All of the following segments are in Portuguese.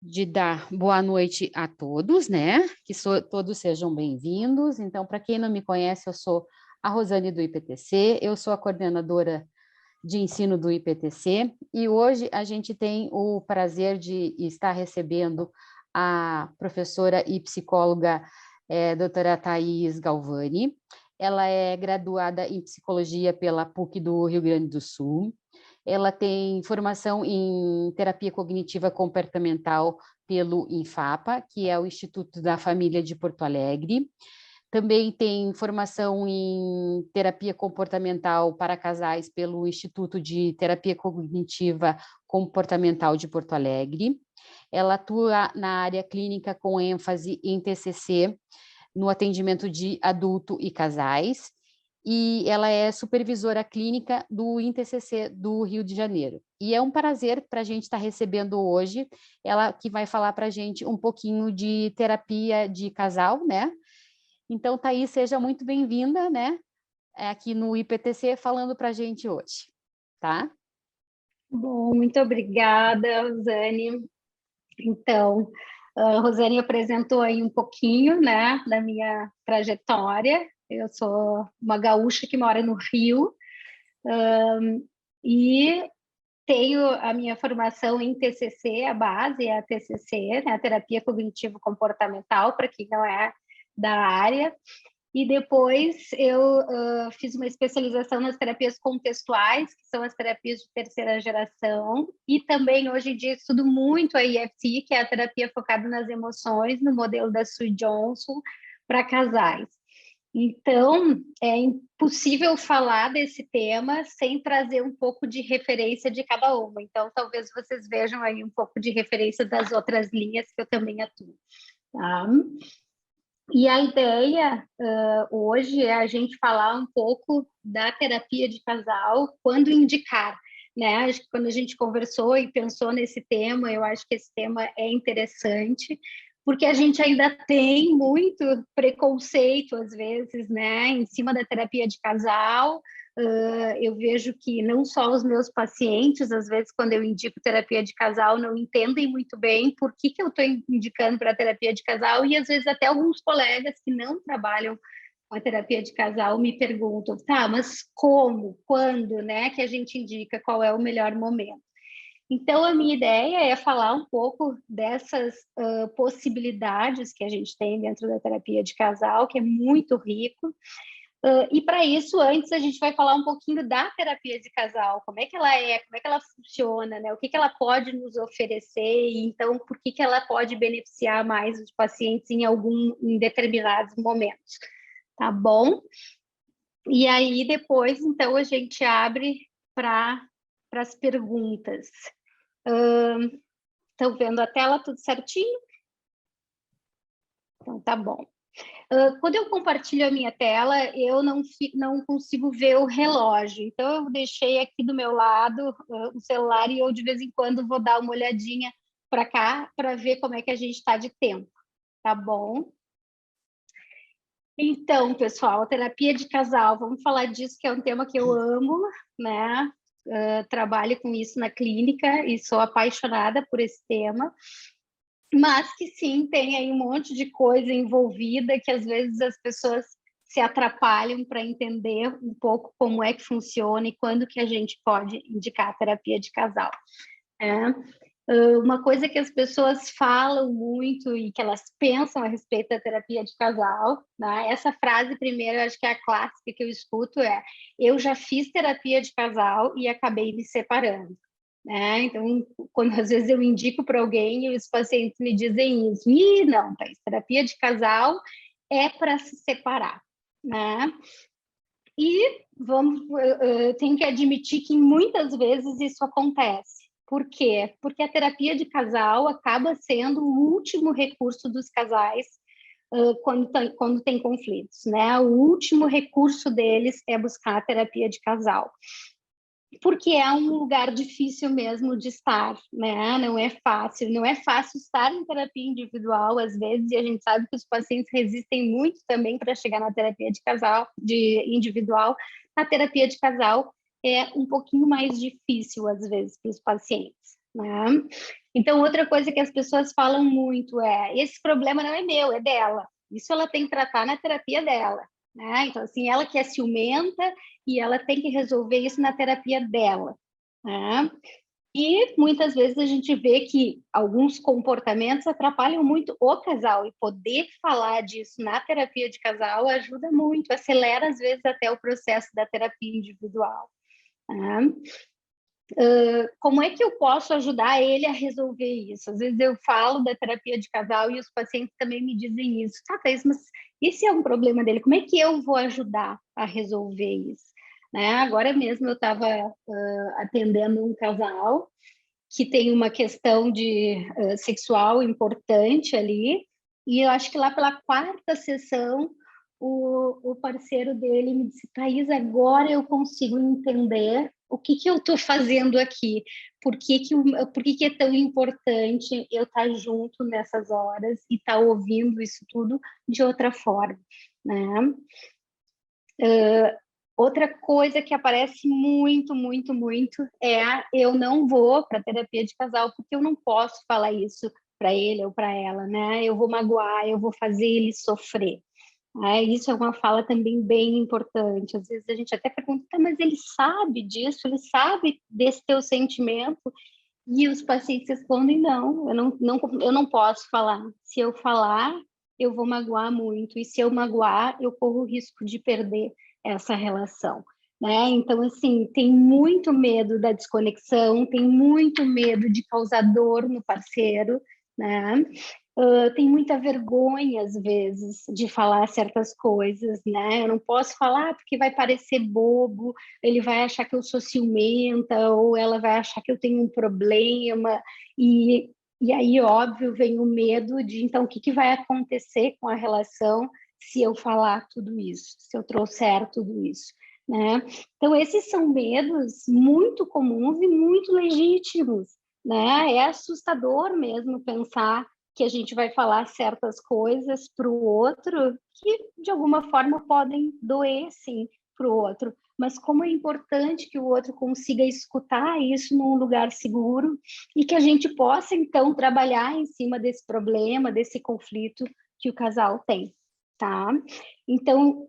de dar boa noite a todos, né? Todos sejam bem-vindos. Então, para quem não me conhece, eu sou a Rosane do IPTC, eu sou a coordenadora de ensino do IPTC e hoje a gente tem o prazer de estar recebendo a professora e psicóloga doutora Thais Galvani. Ela é graduada em psicologia pela PUC do Rio Grande do Sul. Ela tem formação em terapia cognitiva comportamental pelo INFAPA, que é o Instituto da Família de Porto Alegre. Também tem formação em terapia comportamental para casais pelo Instituto de Terapia Cognitiva Comportamental de Porto Alegre. Ela atua na área clínica com ênfase em TCC, no atendimento de adulto e casais, e ela é supervisora clínica do INTCC do Rio de Janeiro. E é um prazer para a gente estar recebendo hoje ela que vai falar para a gente um pouquinho de terapia de casal, né? Então, Thais, seja muito bem-vinda, né? Aqui no IPTC falando para a gente hoje, tá? Bom, muito obrigada, Rosane. Então, a Rosane apresentou aí um pouquinho, né, da minha trajetória. Eu sou uma gaúcha que mora no Rio, e tenho a minha formação em TCC, a base é a TCC, né, a terapia cognitivo-comportamental, para quem não é da área. E depois eu fiz uma especialização nas terapias contextuais, que são as terapias de terceira geração, e também hoje em dia estudo muito a EFT, que é a terapia focada nas emoções, no modelo da Sue Johnson, para casais. Então, é impossível falar desse tema sem trazer um pouco de referência de cada uma. Então, talvez vocês vejam aí um pouco de referência das outras linhas que eu também atuo. Tá? E a ideia hoje é a gente falar um pouco da terapia de casal, quando indicar, né? Acho que quando a gente conversou e pensou nesse tema, eu acho que esse tema é interessante, porque a gente ainda tem muito preconceito, às vezes, né, em cima da terapia de casal. Eu vejo que não só os meus pacientes, às vezes, quando eu indico terapia de casal, não entendem muito bem por que eu estou indicando para terapia de casal, e às vezes até alguns colegas que não trabalham com a terapia de casal me perguntam, tá, mas como, quando, né, que a gente indica qual é o melhor momento? Então, a minha ideia é falar um pouco dessas possibilidades que a gente tem dentro da terapia de casal, que é muito rico. E para isso, antes a gente vai falar um pouquinho da terapia de casal, como é que ela é, como é que ela funciona, né? O que ela pode nos oferecer, e então por que ela pode beneficiar mais os pacientes em determinados momentos, tá bom? E aí depois, então, a gente abre para as perguntas. Estão vendo a tela tudo certinho? Então, tá bom. Quando eu compartilho a minha tela, eu não consigo ver o relógio. Então, eu deixei aqui do meu lado o celular e eu, de vez em quando, vou dar uma olhadinha para cá para ver como é que a gente está de tempo. Tá bom? Então, pessoal, a terapia de casal, vamos falar disso, que é um tema que eu amo, né? Trabalho com isso na clínica e sou apaixonada por esse tema. Mas que sim, tem aí um monte de coisa envolvida que às vezes as pessoas se atrapalham para entender um pouco como é que funciona e quando que a gente pode indicar a terapia de casal. Uma coisa que as pessoas falam muito e que elas pensam a respeito da terapia de casal, né? Essa frase primeiro, eu acho que é a clássica que eu escuto, eu já fiz terapia de casal e acabei me separando. Né? Então, quando às vezes eu indico para alguém e os pacientes me dizem isso, e não, Thais, terapia de casal é para se separar, né? E eu tenho que admitir que muitas vezes isso acontece. Por quê? Porque a terapia de casal acaba sendo o último recurso dos casais quando tem conflitos, né? O último recurso deles é buscar a terapia de casal, porque é um lugar difícil mesmo de estar, né? Não é fácil estar em terapia individual às vezes, e a gente sabe que os pacientes resistem muito também para chegar na terapia de casal, de individual. A terapia de casal é um pouquinho mais difícil às vezes para os pacientes, né? Então, outra coisa que as pessoas falam muito é: esse problema não é meu, é dela. Isso ela tem que tratar na terapia dela, né? Então, assim, ela que é ciumenta e ela tem que resolver isso na terapia dela, né? E muitas vezes a gente vê que alguns comportamentos atrapalham muito o casal, e poder falar disso na terapia de casal ajuda muito, acelera às vezes até o processo da terapia individual, né? Como é que eu posso ajudar ele a resolver isso? Às vezes eu falo da terapia de casal e os pacientes também me dizem isso. Tá, Thaís, mas esse é um problema dele, como é que eu vou ajudar a resolver isso? Né? Agora mesmo eu estava atendendo um casal que tem uma questão de sexual importante ali, e eu acho que lá pela quarta sessão o parceiro dele me disse: Thaís, agora eu consigo entender o que eu estou fazendo aqui, por que é tão importante eu estar junto nessas horas e estar ouvindo isso tudo de outra forma, né? Outra coisa que aparece muito, muito, muito é: eu não vou para terapia de casal porque eu não posso falar isso para ele ou para ela, né? Eu vou magoar, eu vou fazer ele sofrer. Isso é uma fala também bem importante. Às vezes a gente até pergunta: tá, mas ele sabe disso, ele sabe desse teu sentimento? E os pacientes respondem: não, eu não posso falar. Se eu falar, eu vou magoar muito. E se eu magoar, eu corro o risco de perder essa relação. Né? Então, assim, tem muito medo da desconexão, tem muito medo de causar dor no parceiro, né? Tem muita vergonha, às vezes, de falar certas coisas, né? Eu não posso falar porque vai parecer bobo, ele vai achar que eu sou ciumenta, ou ela vai achar que eu tenho um problema, e aí, óbvio, vem o medo de, então, o que vai acontecer com a relação se eu falar tudo isso, se eu trouxer tudo isso, né? Então, esses são medos muito comuns e muito legítimos, né? É assustador mesmo pensar que a gente vai falar certas coisas para o outro que, de alguma forma, podem doer, sim, para o outro. Mas como é importante que o outro consiga escutar isso num lugar seguro e que a gente possa, então, trabalhar em cima desse problema, desse conflito que o casal tem, tá? Então,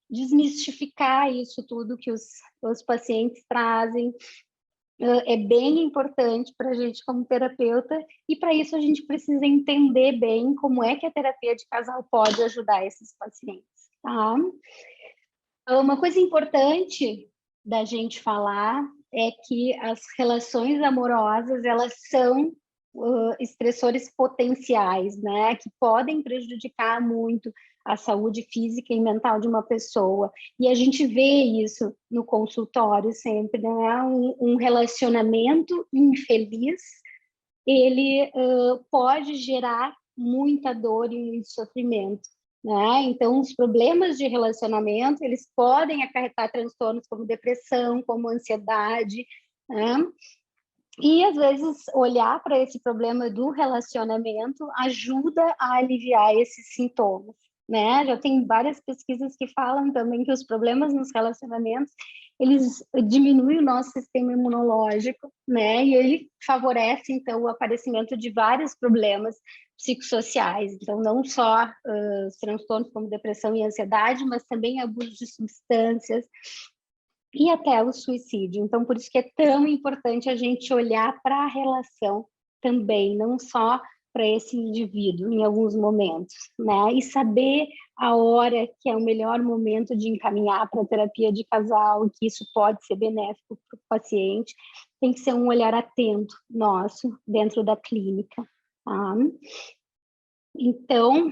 desmistificar isso tudo que os pacientes trazem, é bem importante para a gente como terapeuta, e para isso a gente precisa entender bem como é que a terapia de casal pode ajudar esses pacientes, tá? Uma coisa importante da gente falar é que as relações amorosas, elas são estressores potenciais, né, que podem prejudicar muito a saúde física e mental de uma pessoa. E a gente vê isso no consultório sempre, né? Um relacionamento infeliz, ele pode gerar muita dor e muito sofrimento, né? Então, os problemas de relacionamento, eles podem acarretar transtornos como depressão, como ansiedade, né? E, às vezes, olhar para esse problema do relacionamento ajuda a aliviar esses sintomas, né? Já tem várias pesquisas que falam também que os problemas nos relacionamentos, eles diminuem o nosso sistema imunológico, né? E ele favorece, então, o aparecimento de vários problemas psicossociais. Então, não só os transtornos como depressão e ansiedade, mas também abuso de substâncias, e até o suicídio. Então, por isso que é tão importante a gente olhar para a relação também, não só para esse indivíduo em alguns momentos, né? E saber a hora que é o melhor momento de encaminhar para a terapia de casal, e que isso pode ser benéfico para o paciente, tem que ser um olhar atento nosso dentro da clínica, tá? Então,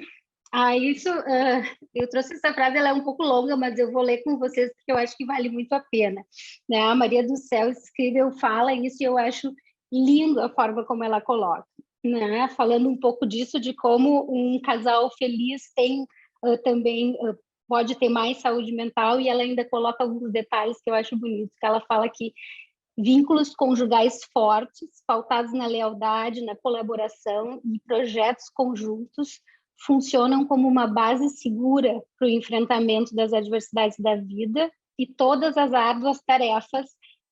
eu trouxe essa frase, ela é um pouco longa, mas eu vou ler com vocês porque eu acho que vale muito a pena, né? A Maria do Céu escreveu, fala isso, e eu acho lindo a forma como ela coloca, né? Falando um pouco disso, de como um casal feliz tem também pode ter mais saúde mental, e ela ainda coloca alguns detalhes que eu acho bonitos, que ela fala que vínculos conjugais fortes, pautados na lealdade, na colaboração e projetos conjuntos, funcionam como uma base segura para o enfrentamento das adversidades da vida e todas as árduas tarefas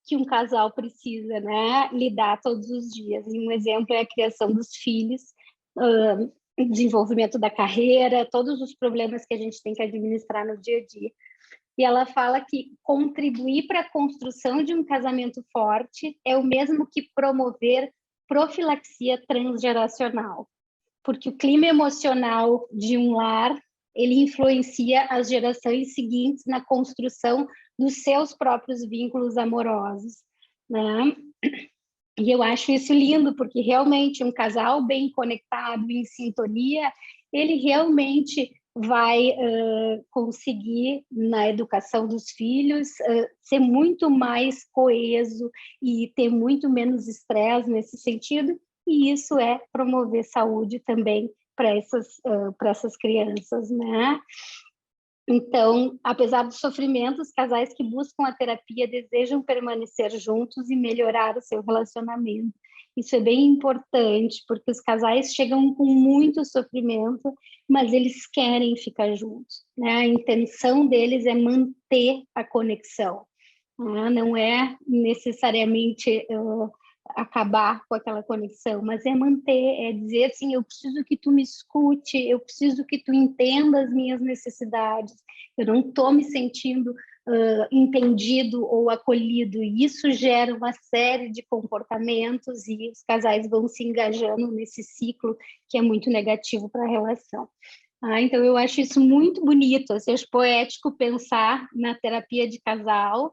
que um casal precisa, né, lidar todos os dias. E um exemplo é a criação dos filhos, desenvolvimento da carreira, todos os problemas que a gente tem que administrar no dia a dia. E ela fala que contribuir para a construção de um casamento forte é o mesmo que promover profilaxia transgeracional, porque o clima emocional de um lar, ele influencia as gerações seguintes na construção dos seus próprios vínculos amorosos, né? E eu acho isso lindo, porque realmente um casal bem conectado, em sintonia, ele realmente vai conseguir, na educação dos filhos, ser muito mais coeso e ter muito menos estresse nesse sentido, e isso é promover saúde também para essas crianças, né? Então, apesar do sofrimento, os casais que buscam a terapia desejam permanecer juntos e melhorar o seu relacionamento. Isso é bem importante, porque os casais chegam com muito sofrimento, mas eles querem ficar juntos, né? A intenção deles é manter a conexão, né? Não é necessariamente acabar com aquela conexão, mas é manter, é dizer assim, eu preciso que tu me escute, eu preciso que tu entenda as minhas necessidades, eu não estou me sentindo entendido ou acolhido, e isso gera uma série de comportamentos e os casais vão se engajando nesse ciclo que é muito negativo para a relação. Então eu acho isso muito bonito, assim, acho poético pensar na terapia de casal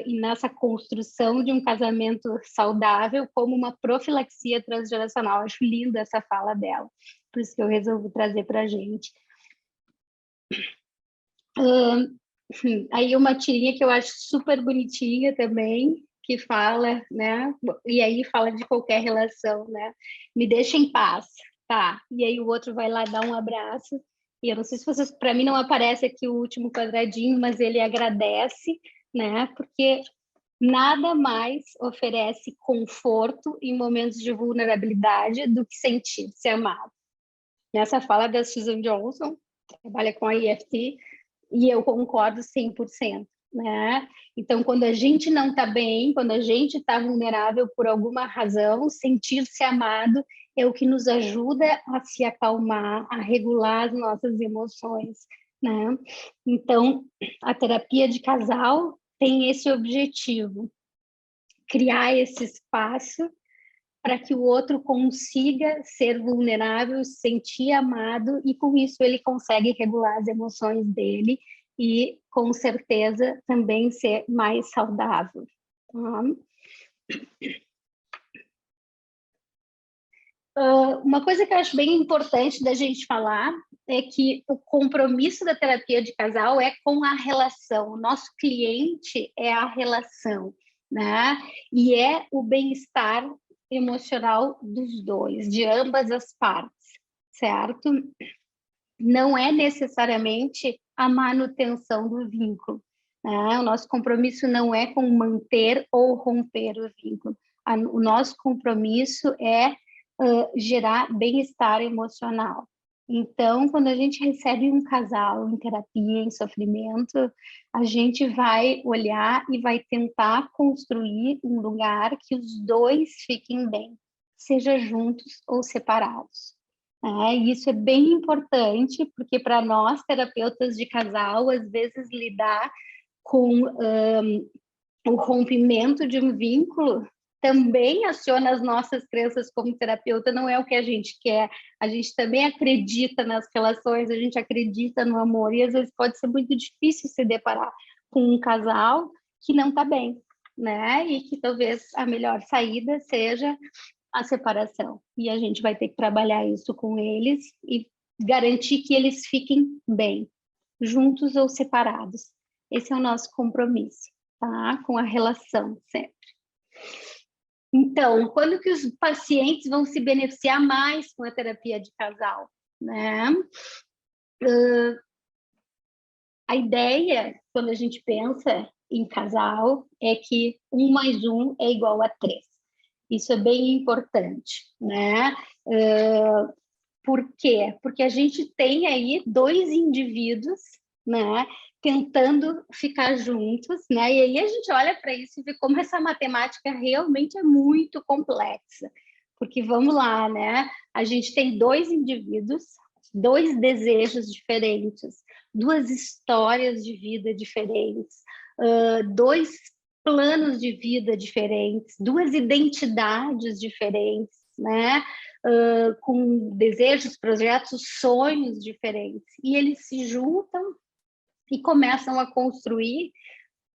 e nessa construção de um casamento saudável como uma profilaxia transgeracional. Acho linda essa fala dela, por isso que eu resolvi trazer para a gente. Aí uma tirinha que eu acho super bonitinha também, que fala, né? E aí fala de qualquer relação, né? Me deixa em paz, tá? E aí o outro vai lá dar um abraço. E eu não sei se vocês, para mim não aparece aqui o último quadradinho, mas ele agradece, né? Porque nada mais oferece conforto em momentos de vulnerabilidade do que sentir-se amado. Nessa fala da Susan Johnson, que trabalha com a EFT, e eu concordo 100%, né? Então, quando a gente não está bem, quando a gente está vulnerável por alguma razão, sentir-se amado é o que nos ajuda a se acalmar, a regular as nossas emoções, né? Então, a terapia de casal tem esse objetivo, criar esse espaço para que o outro consiga ser vulnerável, se sentir amado, e com isso ele consegue regular as emoções dele e, com certeza, também ser mais saudável. Uma coisa que eu acho bem importante da gente falar é que o compromisso da terapia de casal é com a relação. O nosso cliente é a relação, né? E é o bem-estar emocional dos dois, de ambas as partes, certo? Não é necessariamente a manutenção do vínculo, né? O nosso compromisso não é com manter ou romper o vínculo. O nosso compromisso é gerar bem-estar emocional. Então, quando a gente recebe um casal em terapia, em sofrimento, a gente vai olhar e vai tentar construir um lugar que os dois fiquem bem, seja juntos ou separados. E isso é bem importante, porque para nós, terapeutas de casal, às vezes lidar com o rompimento de um vínculo também aciona as nossas crenças como terapeuta, não é o que a gente quer. A gente também acredita nas relações, a gente acredita no amor, e às vezes pode ser muito difícil se deparar com um casal que não está bem, né? E que talvez a melhor saída seja a separação. E a gente vai ter que trabalhar isso com eles e garantir que eles fiquem bem, juntos ou separados. Esse é o nosso compromisso, tá? Com a relação sempre. Então, quando que os pacientes vão se beneficiar mais com a terapia de casal, né? A ideia, quando a gente pensa em casal, é que 1 mais 1 é igual a 3. Isso é bem importante, né? Por quê? Porque a gente tem aí 2 indivíduos, né, tentando ficar juntos, né? E aí a gente olha para isso e vê como essa matemática realmente é muito complexa. Porque vamos lá, né? A gente tem dois indivíduos, dois desejos diferentes, duas histórias de vida diferentes, dois planos de vida diferentes, duas identidades diferentes, né? Com desejos, projetos, sonhos diferentes. E eles se juntam e começam a construir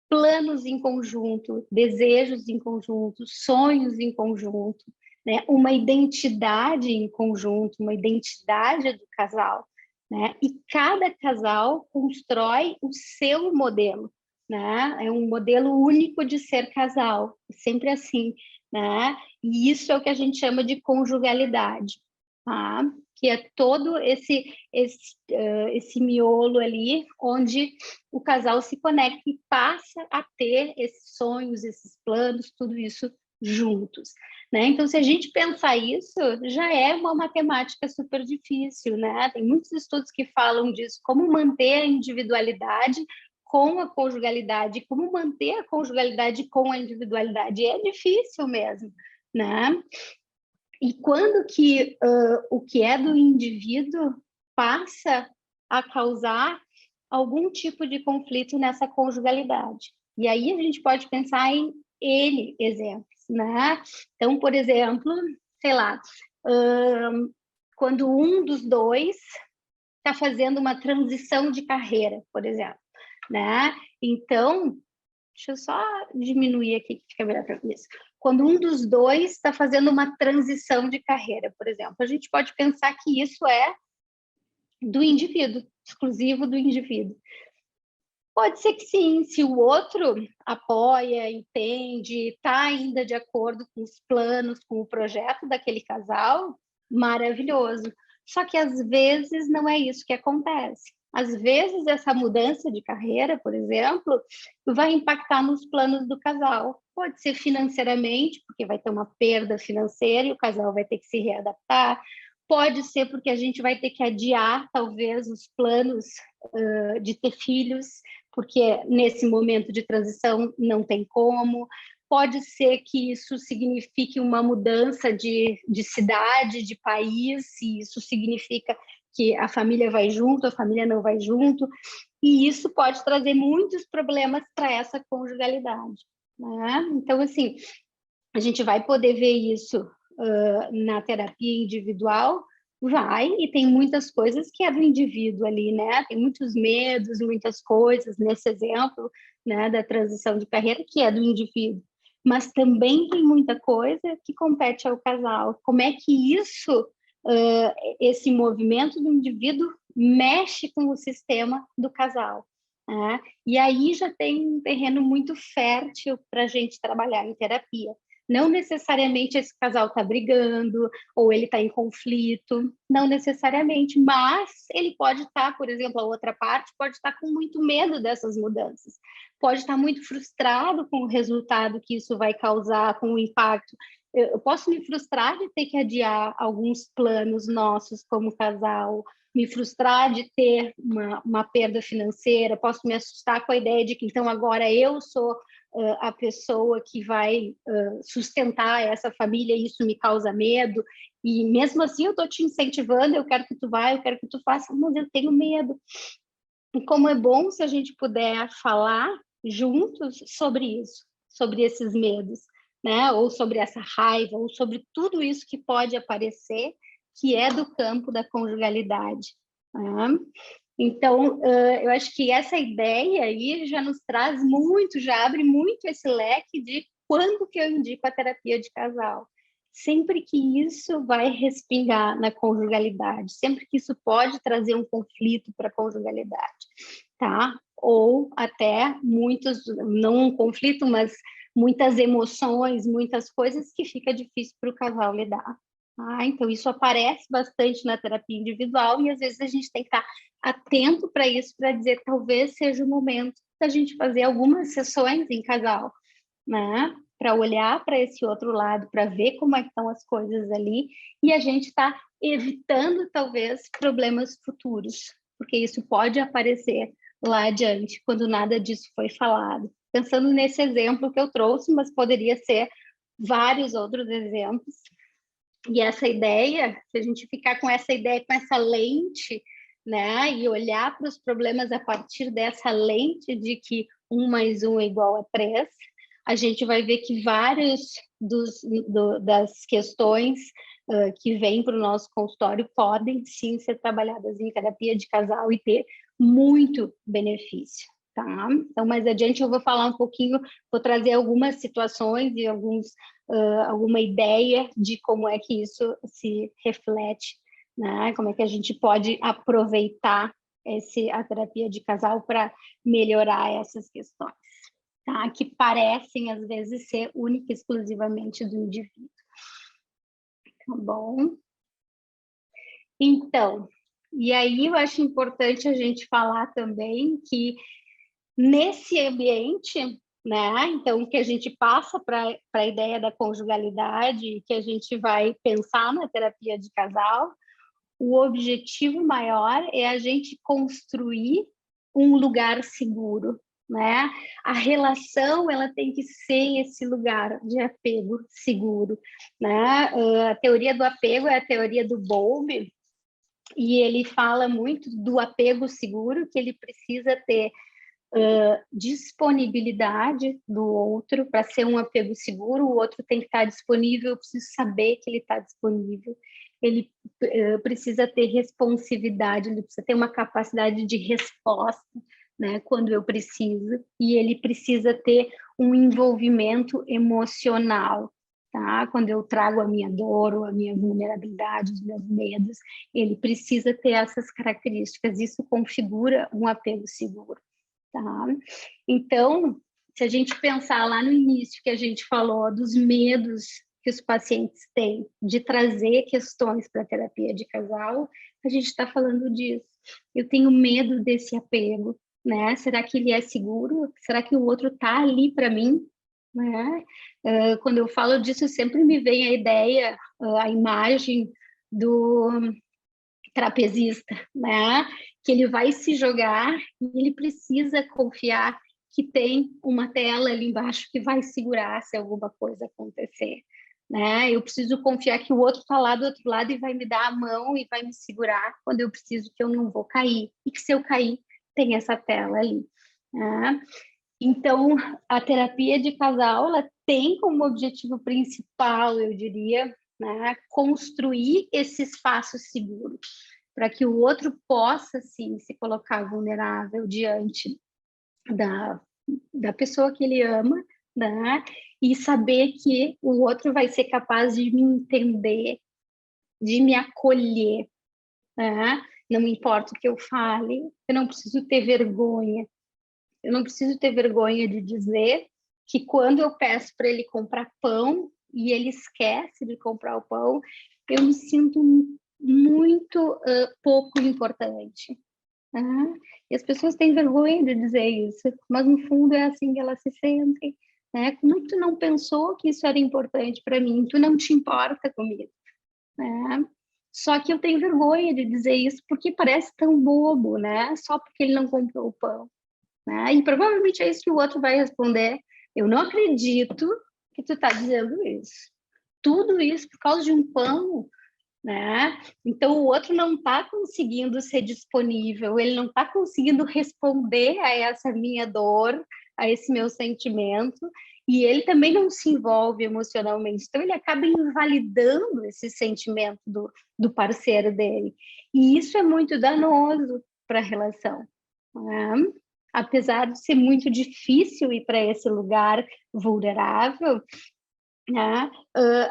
planos em conjunto, desejos em conjunto, sonhos em conjunto, né? Uma identidade em conjunto, uma identidade do casal, né? E cada casal constrói o seu modelo, né? É um modelo único de ser casal, sempre assim, né? E isso é o que a gente chama de conjugalidade, tá? Que é todo esse miolo ali, onde o casal se conecta e passa a ter esses sonhos, esses planos, tudo isso juntos, né? Então, se a gente pensar isso, já é uma matemática super difícil, né? Tem muitos estudos que falam disso, como manter a individualidade com a conjugalidade, como manter a conjugalidade com a individualidade. É difícil mesmo, né? E quando que o que é do indivíduo passa a causar algum tipo de conflito nessa conjugalidade. E aí a gente pode pensar em N exemplos, né? Então, por exemplo, sei lá, quando um dos dois está fazendo uma transição de carreira, por exemplo, né? Então, deixa eu só diminuir aqui que fica melhor para isso. Quando um dos dois está fazendo uma transição de carreira, por exemplo, a gente pode pensar que isso é do indivíduo, exclusivo do indivíduo. Pode ser que sim, se o outro apoia, entende, está ainda de acordo com os planos, com o projeto daquele casal, maravilhoso. Só que às vezes não é isso que acontece. Às vezes essa mudança de carreira, por exemplo, vai impactar nos planos do casal. Pode ser financeiramente, porque vai ter uma perda financeira e o casal vai ter que se readaptar. Pode ser porque a gente vai ter que adiar, talvez, os planos de ter filhos, porque nesse momento de transição não tem como. Pode ser que isso signifique uma mudança de cidade, de país, e isso significa que a família vai junto, a família não vai junto, e isso pode trazer muitos problemas para essa conjugalidade, né? Então, assim, a gente vai poder ver isso na terapia individual, vai, e tem muitas coisas que é do indivíduo ali, né? Tem muitos medos, muitas coisas nesse exemplo, né, da transição de carreira que é do indivíduo. Mas também tem muita coisa que compete ao casal. Como é que isso, esse movimento do indivíduo mexe com o sistema do casal, né? E aí já tem um terreno muito fértil para a gente trabalhar em terapia. Não necessariamente esse casal está brigando ou ele está em conflito, não necessariamente, mas ele pode estar, por exemplo, a outra parte pode estar com muito medo dessas mudanças, pode estar muito frustrado com o resultado que isso vai causar, com o impacto. Eu posso me frustrar de ter que adiar alguns planos nossos como casal, me frustrar de ter uma perda financeira, posso me assustar com a ideia de que então agora eu sou a pessoa que vai sustentar essa família, e isso me causa medo, e mesmo assim eu estou te incentivando, eu quero que tu vá, eu quero que tu faça, mas eu tenho medo. E como é bom se a gente puder falar juntos sobre isso, sobre esses medos, né? Ou sobre essa raiva, ou sobre tudo isso que pode aparecer, que é do campo da conjugalidade, né? Então, eu acho que essa ideia aí já nos traz muito, já abre muito esse leque de quando que eu indico a terapia de casal. Sempre que isso vai respingar na conjugalidade, sempre que isso pode trazer um conflito para a conjugalidade, tá? Ou até muitos, não um conflito, mas muitas emoções, muitas coisas que fica difícil para o casal lidar. Então, isso aparece bastante na terapia individual e às vezes a gente tem que estar atento para isso, para dizer talvez seja o momento da gente fazer algumas sessões em casal, né? Para olhar para esse outro lado, para ver como é que estão as coisas ali e a gente está evitando talvez problemas futuros, porque isso pode aparecer lá adiante, quando nada disso foi falado. Pensando nesse exemplo que eu trouxe, mas poderia ser vários outros exemplos. E essa ideia, se a gente ficar com essa ideia, com essa lente, né, e olhar para os problemas a partir dessa lente de que 1 mais 1 é igual a 3, a gente vai ver que várias das questões que vêm para o nosso consultório podem sim ser trabalhadas em terapia de casal e ter muito benefício. Tá? Então, mais adiante eu vou falar um pouquinho, vou trazer algumas situações e alguma ideia de como é que isso se reflete, né? Como é que a gente pode aproveitar a terapia de casal para melhorar essas questões, tá? Que parecem, às vezes, ser única e exclusivamente do indivíduo. Tá bom? Então, e aí eu acho importante a gente falar também que nesse ambiente, né, então que a gente passa para a ideia da conjugalidade, que a gente vai pensar na terapia de casal, o objetivo maior é a gente construir um lugar seguro, né? A relação ela tem que ser esse lugar de apego seguro, né? A teoria do apego é a teoria do Bowlby, e ele fala muito do apego seguro, que ele precisa ter disponibilidade do outro. Para ser um apego seguro, o outro tem que estar disponível, eu preciso saber que ele está disponível. Ele precisa ter responsividade, ele precisa ter uma capacidade de resposta, né, quando eu preciso, e ele precisa ter um envolvimento emocional, tá? Quando eu trago a minha dor ou a minha vulnerabilidade, os meus medos, ele precisa ter essas características. Isso configura um apego seguro. Tá? Então, se a gente pensar lá no início que a gente falou dos medos que os pacientes têm de trazer questões para a terapia de casal, a gente está falando disso. Eu tenho medo desse apego, né? Será que ele é seguro? Será que o outro está ali para mim? Né? Quando eu falo disso, sempre me vem a ideia, a imagem do trapezista, né? Que ele vai se jogar e ele precisa confiar que tem uma tela ali embaixo que vai segurar se alguma coisa acontecer, né? Eu preciso confiar que o outro está lá do outro lado e vai me dar a mão e vai me segurar quando eu preciso, que eu não vou cair, e que se eu cair, tem essa tela ali, né? Então, a terapia de casal, ela tem como objetivo principal, eu diria, né, construir esse espaço seguro, para que o outro possa, sim, se colocar vulnerável diante da pessoa que ele ama, né, e saber que o outro vai ser capaz de me entender, de me acolher, né? Não importa o que eu fale, eu não preciso ter vergonha. Eu não preciso ter vergonha de dizer que quando eu peço para ele comprar pão e ele esquece de comprar o pão, eu me sinto muito pouco importante. E as pessoas têm vergonha de dizer isso, mas no fundo é assim que elas se sentem. Né? Como é que tu não pensou que isso era importante para mim? Tu não te importa comigo. Né? Só que eu tenho vergonha de dizer isso porque parece tão bobo, né? Só porque ele não comprou o pão. Né? E provavelmente é isso que o outro vai responder. Eu não acredito que tu está dizendo isso. Tudo isso por causa de um pão, né? Então o outro não está conseguindo ser disponível, ele não está conseguindo responder a essa minha dor, a esse meu sentimento, e ele também não se envolve emocionalmente. Então ele acaba invalidando esse sentimento do parceiro dele. E isso é muito danoso para a relação. Né? Apesar de ser muito difícil ir para esse lugar vulnerável, né,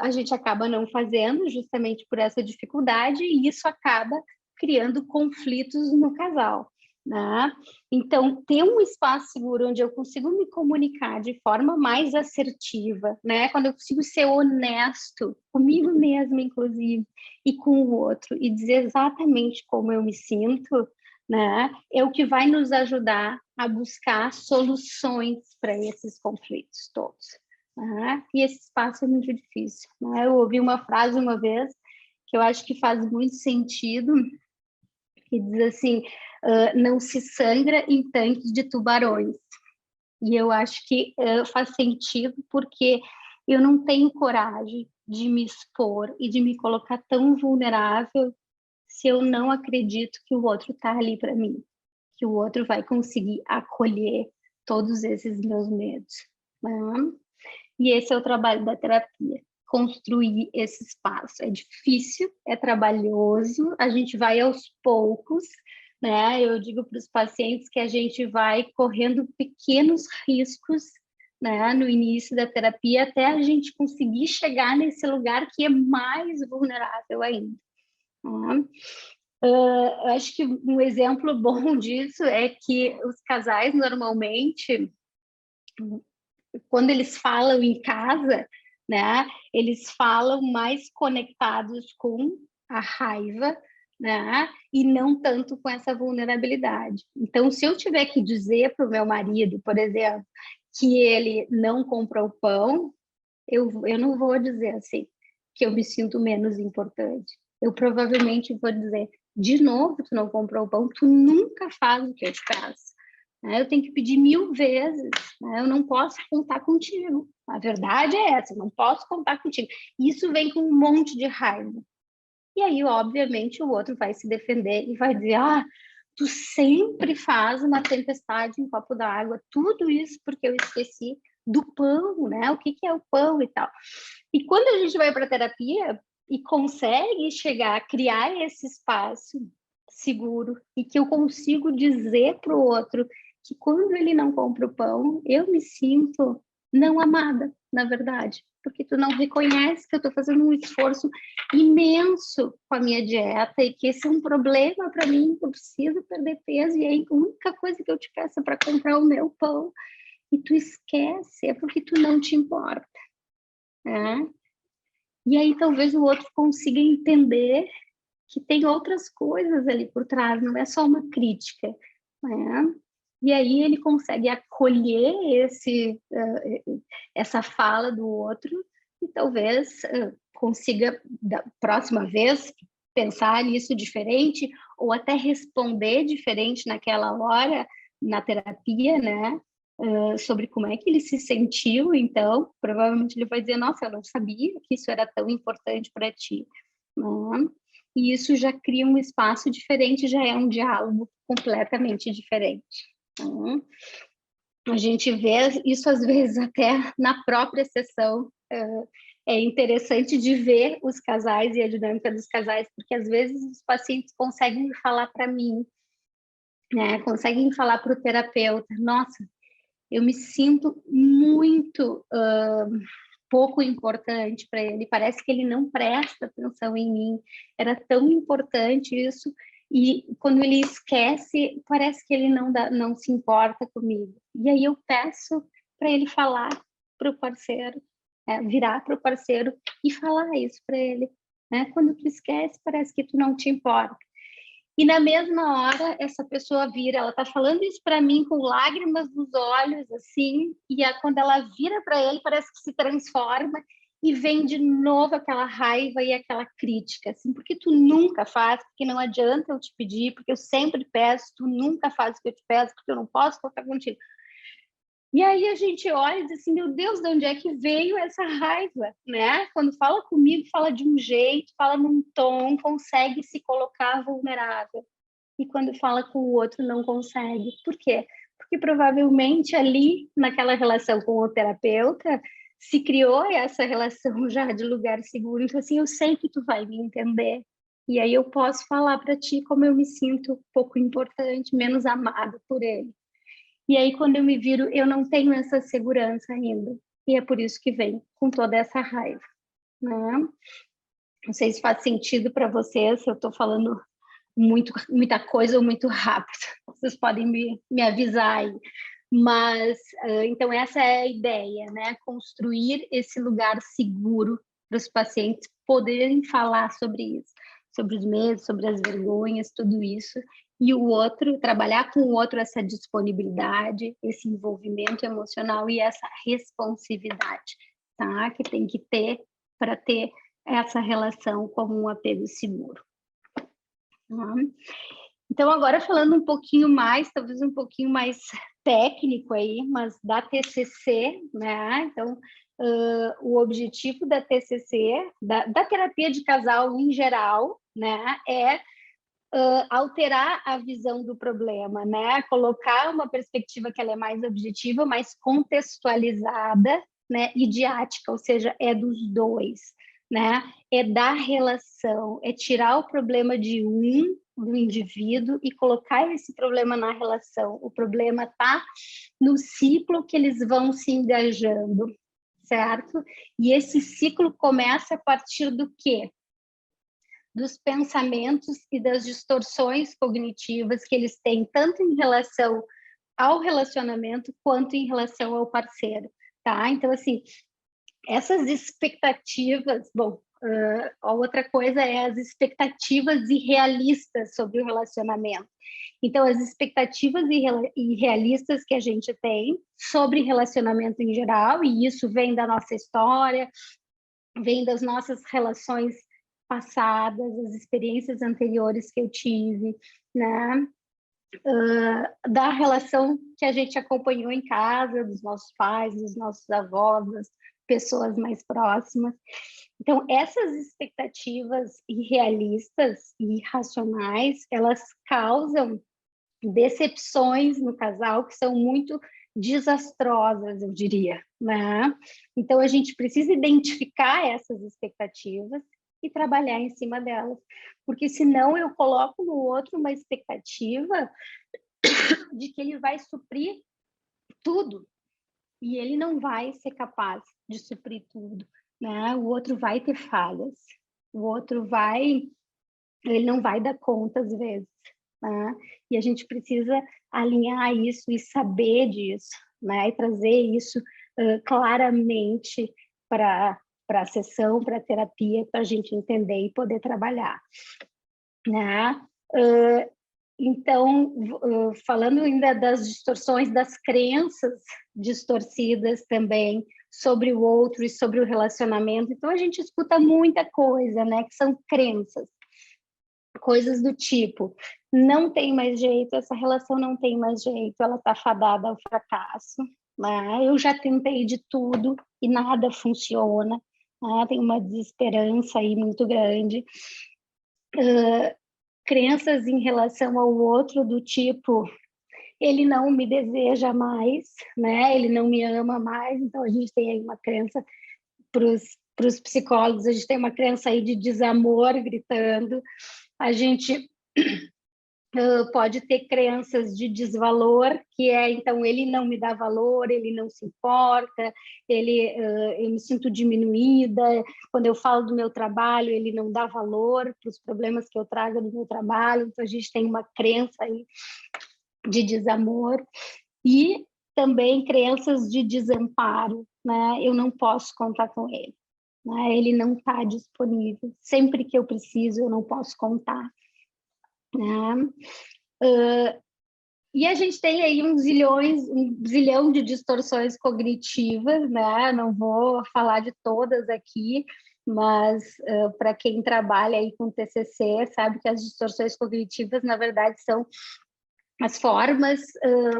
a gente acaba não fazendo justamente por essa dificuldade e isso acaba criando conflitos no casal. Né? Então, ter um espaço seguro onde eu consigo me comunicar de forma mais assertiva, né? Quando eu consigo ser honesto comigo mesma, inclusive, e com o outro, e dizer exatamente como eu me sinto, né? É o que vai nos ajudar a buscar soluções para esses conflitos todos. Né? E esse espaço é muito difícil. Né? Eu ouvi uma frase uma vez que eu acho que faz muito sentido, que diz assim, não se sangra em tanques de tubarões. E eu acho que faz sentido, porque eu não tenho coragem de me expor e de me colocar tão vulnerável se eu não acredito que o outro está ali para mim, que o outro vai conseguir acolher todos esses meus medos, né? E esse é o trabalho da terapia, construir esse espaço. É difícil, é trabalhoso, a gente vai aos poucos, né? Eu digo para os pacientes que a gente vai correndo pequenos riscos, né, no início da terapia, até a gente conseguir chegar nesse lugar que é mais vulnerável ainda. Né? Eu acho que um exemplo bom disso é que os casais, normalmente, quando eles falam em casa, né, eles falam mais conectados com a raiva, né, e não tanto com essa vulnerabilidade. Então, se eu tiver que dizer para o meu marido, por exemplo, que ele não comprou pão, eu não vou dizer assim, que eu me sinto menos importante. Eu provavelmente vou dizer, de novo, tu não comprou pão, tu nunca faz o que eu te peço. Eu tenho que pedir 1000 vezes, né? Eu não posso contar contigo. A verdade é essa, eu não posso contar contigo. Isso vem com um monte de raiva. E aí, obviamente, o outro vai se defender e vai dizer, tu sempre faz uma tempestade em um copo d'água, tudo isso porque eu esqueci do pão, né? O que é o pão e tal. E quando a gente vai para a terapia e consegue chegar a criar esse espaço seguro e que eu consigo dizer para o outro que quando ele não compra o pão, eu me sinto não amada, na verdade, porque tu não reconhece que eu estou fazendo um esforço imenso com a minha dieta e que esse é um problema para mim, que eu preciso perder peso e aí a única coisa que eu te peço é para comprar o meu pão e tu esquece, é porque tu não te importa, né? E aí talvez o outro consiga entender que tem outras coisas ali por trás, não é só uma crítica, né? E aí ele consegue acolher essa fala do outro e talvez consiga, da próxima vez, pensar nisso diferente ou até responder diferente naquela hora, na terapia, né? Sobre como é que ele se sentiu, então, provavelmente ele vai dizer, nossa, eu não sabia que isso era tão importante para ti, né? E isso já cria um espaço diferente, já é um diálogo completamente diferente. Então, a gente vê isso às vezes até na própria sessão. É interessante de ver os casais e a dinâmica dos casais, porque às vezes os pacientes conseguem falar para mim, né? Conseguem falar para o terapeuta, nossa, eu me sinto muito pouco importante para ele, parece que ele não presta atenção em mim, era tão importante isso, e quando ele esquece, parece que ele não se importa comigo. E aí eu peço para ele falar para o parceiro, virar para o parceiro e falar isso para ele. Né? Quando tu esquece, parece que tu não te importa. E na mesma hora, essa pessoa vira, ela está falando isso para mim com lágrimas nos olhos, assim, e quando ela vira para ele, parece que se transforma e vem de novo aquela raiva e aquela crítica, assim, porque tu nunca faz, porque não adianta eu te pedir, porque eu sempre peço, tu nunca faz o que eu te peço, porque eu não posso contar contigo. E aí a gente olha e diz assim, meu Deus, de onde é que veio essa raiva, né? Quando fala comigo, fala de um jeito, fala num tom, consegue se colocar vulnerável. E quando fala com o outro, não consegue. Por quê? Porque provavelmente ali, naquela relação com o terapeuta, se criou essa relação já de lugar seguro. Então, assim, eu sei que tu vai me entender. E aí eu posso falar para ti como eu me sinto pouco importante, menos amada por ele. E aí, quando eu me viro, eu não tenho essa segurança ainda. E é por isso que vem com toda essa raiva, né? Não sei se faz sentido para vocês, se eu estou falando muita coisa ou muito rápido. Vocês podem me avisar aí. Mas, então, essa é a ideia, né? Construir esse lugar seguro para os pacientes poderem falar sobre isso, sobre os medos, sobre as vergonhas, tudo isso. E o outro, trabalhar com o outro essa disponibilidade, esse envolvimento emocional e essa responsividade, tá? Que tem que ter para ter essa relação como um apego seguro. Tá? Então, agora falando um pouquinho mais, talvez um pouquinho mais técnico aí, mas da TCC, né? Então, o objetivo da TCC, da terapia de casal em geral, né, é alterar a visão do problema, né? Colocar uma perspectiva que ela é mais objetiva, mais contextualizada, né? E didática, ou seja, é dos dois, né? É da relação, é tirar o problema do indivíduo e colocar esse problema na relação. O problema está no ciclo que eles vão se engajando, certo? E esse ciclo começa a partir do quê? Dos pensamentos e das distorções cognitivas que eles têm, tanto em relação ao relacionamento quanto em relação ao parceiro, tá? Então, assim, essas expectativas, bom, a outra coisa é as expectativas irrealistas sobre o relacionamento. Então, as expectativas irrealistas que a gente tem sobre relacionamento em geral, e isso vem da nossa história, vem das nossas relações passadas, as experiências anteriores que eu tive, né? Da relação que a gente acompanhou em casa, dos nossos pais, dos nossos avós, das pessoas mais próximas. Então, essas expectativas irrealistas e irracionais, elas causam decepções no casal que são muito desastrosas, eu diria, né? Então, a gente precisa identificar essas expectativas e trabalhar em cima delas, porque senão eu coloco no outro uma expectativa de que ele vai suprir tudo, e ele não vai ser capaz de suprir tudo, né? O outro vai ter falhas, o outro ele não vai dar conta às vezes, né? E a gente precisa alinhar isso e saber disso, né? E trazer isso claramente para a sessão, para a terapia, para a gente entender e poder trabalhar, né? Então, falando ainda das distorções, das crenças distorcidas também sobre o outro e sobre o relacionamento, então a gente escuta muita coisa, né? Que são crenças. Coisas do tipo, não tem mais jeito, essa relação não tem mais jeito, ela está fadada ao fracasso, né? Eu já tentei de tudo e nada funciona, né? Tem uma desesperança aí muito grande. Crenças em relação ao outro do tipo, ele não me deseja mais, né? Ele não me ama mais, então a gente tem aí uma crença para os psicólogos, a gente tem uma crença aí de desamor gritando, a gente pode ter crenças de desvalor, que é, então, ele não me dá valor, ele não se importa, eu me sinto diminuída, quando eu falo do meu trabalho, ele não dá valor para os problemas que eu trago do meu trabalho, então a gente tem uma crença aí de desamor, e também crenças de desamparo, né? Eu não posso contar com ele, né? Ele não está disponível, sempre que eu preciso, eu não posso contar. Né? E a gente tem aí um zilhão de distorções cognitivas, né? Não vou falar de todas aqui, mas para quem trabalha aí com TCC, sabe que as distorções cognitivas, na verdade, são as formas,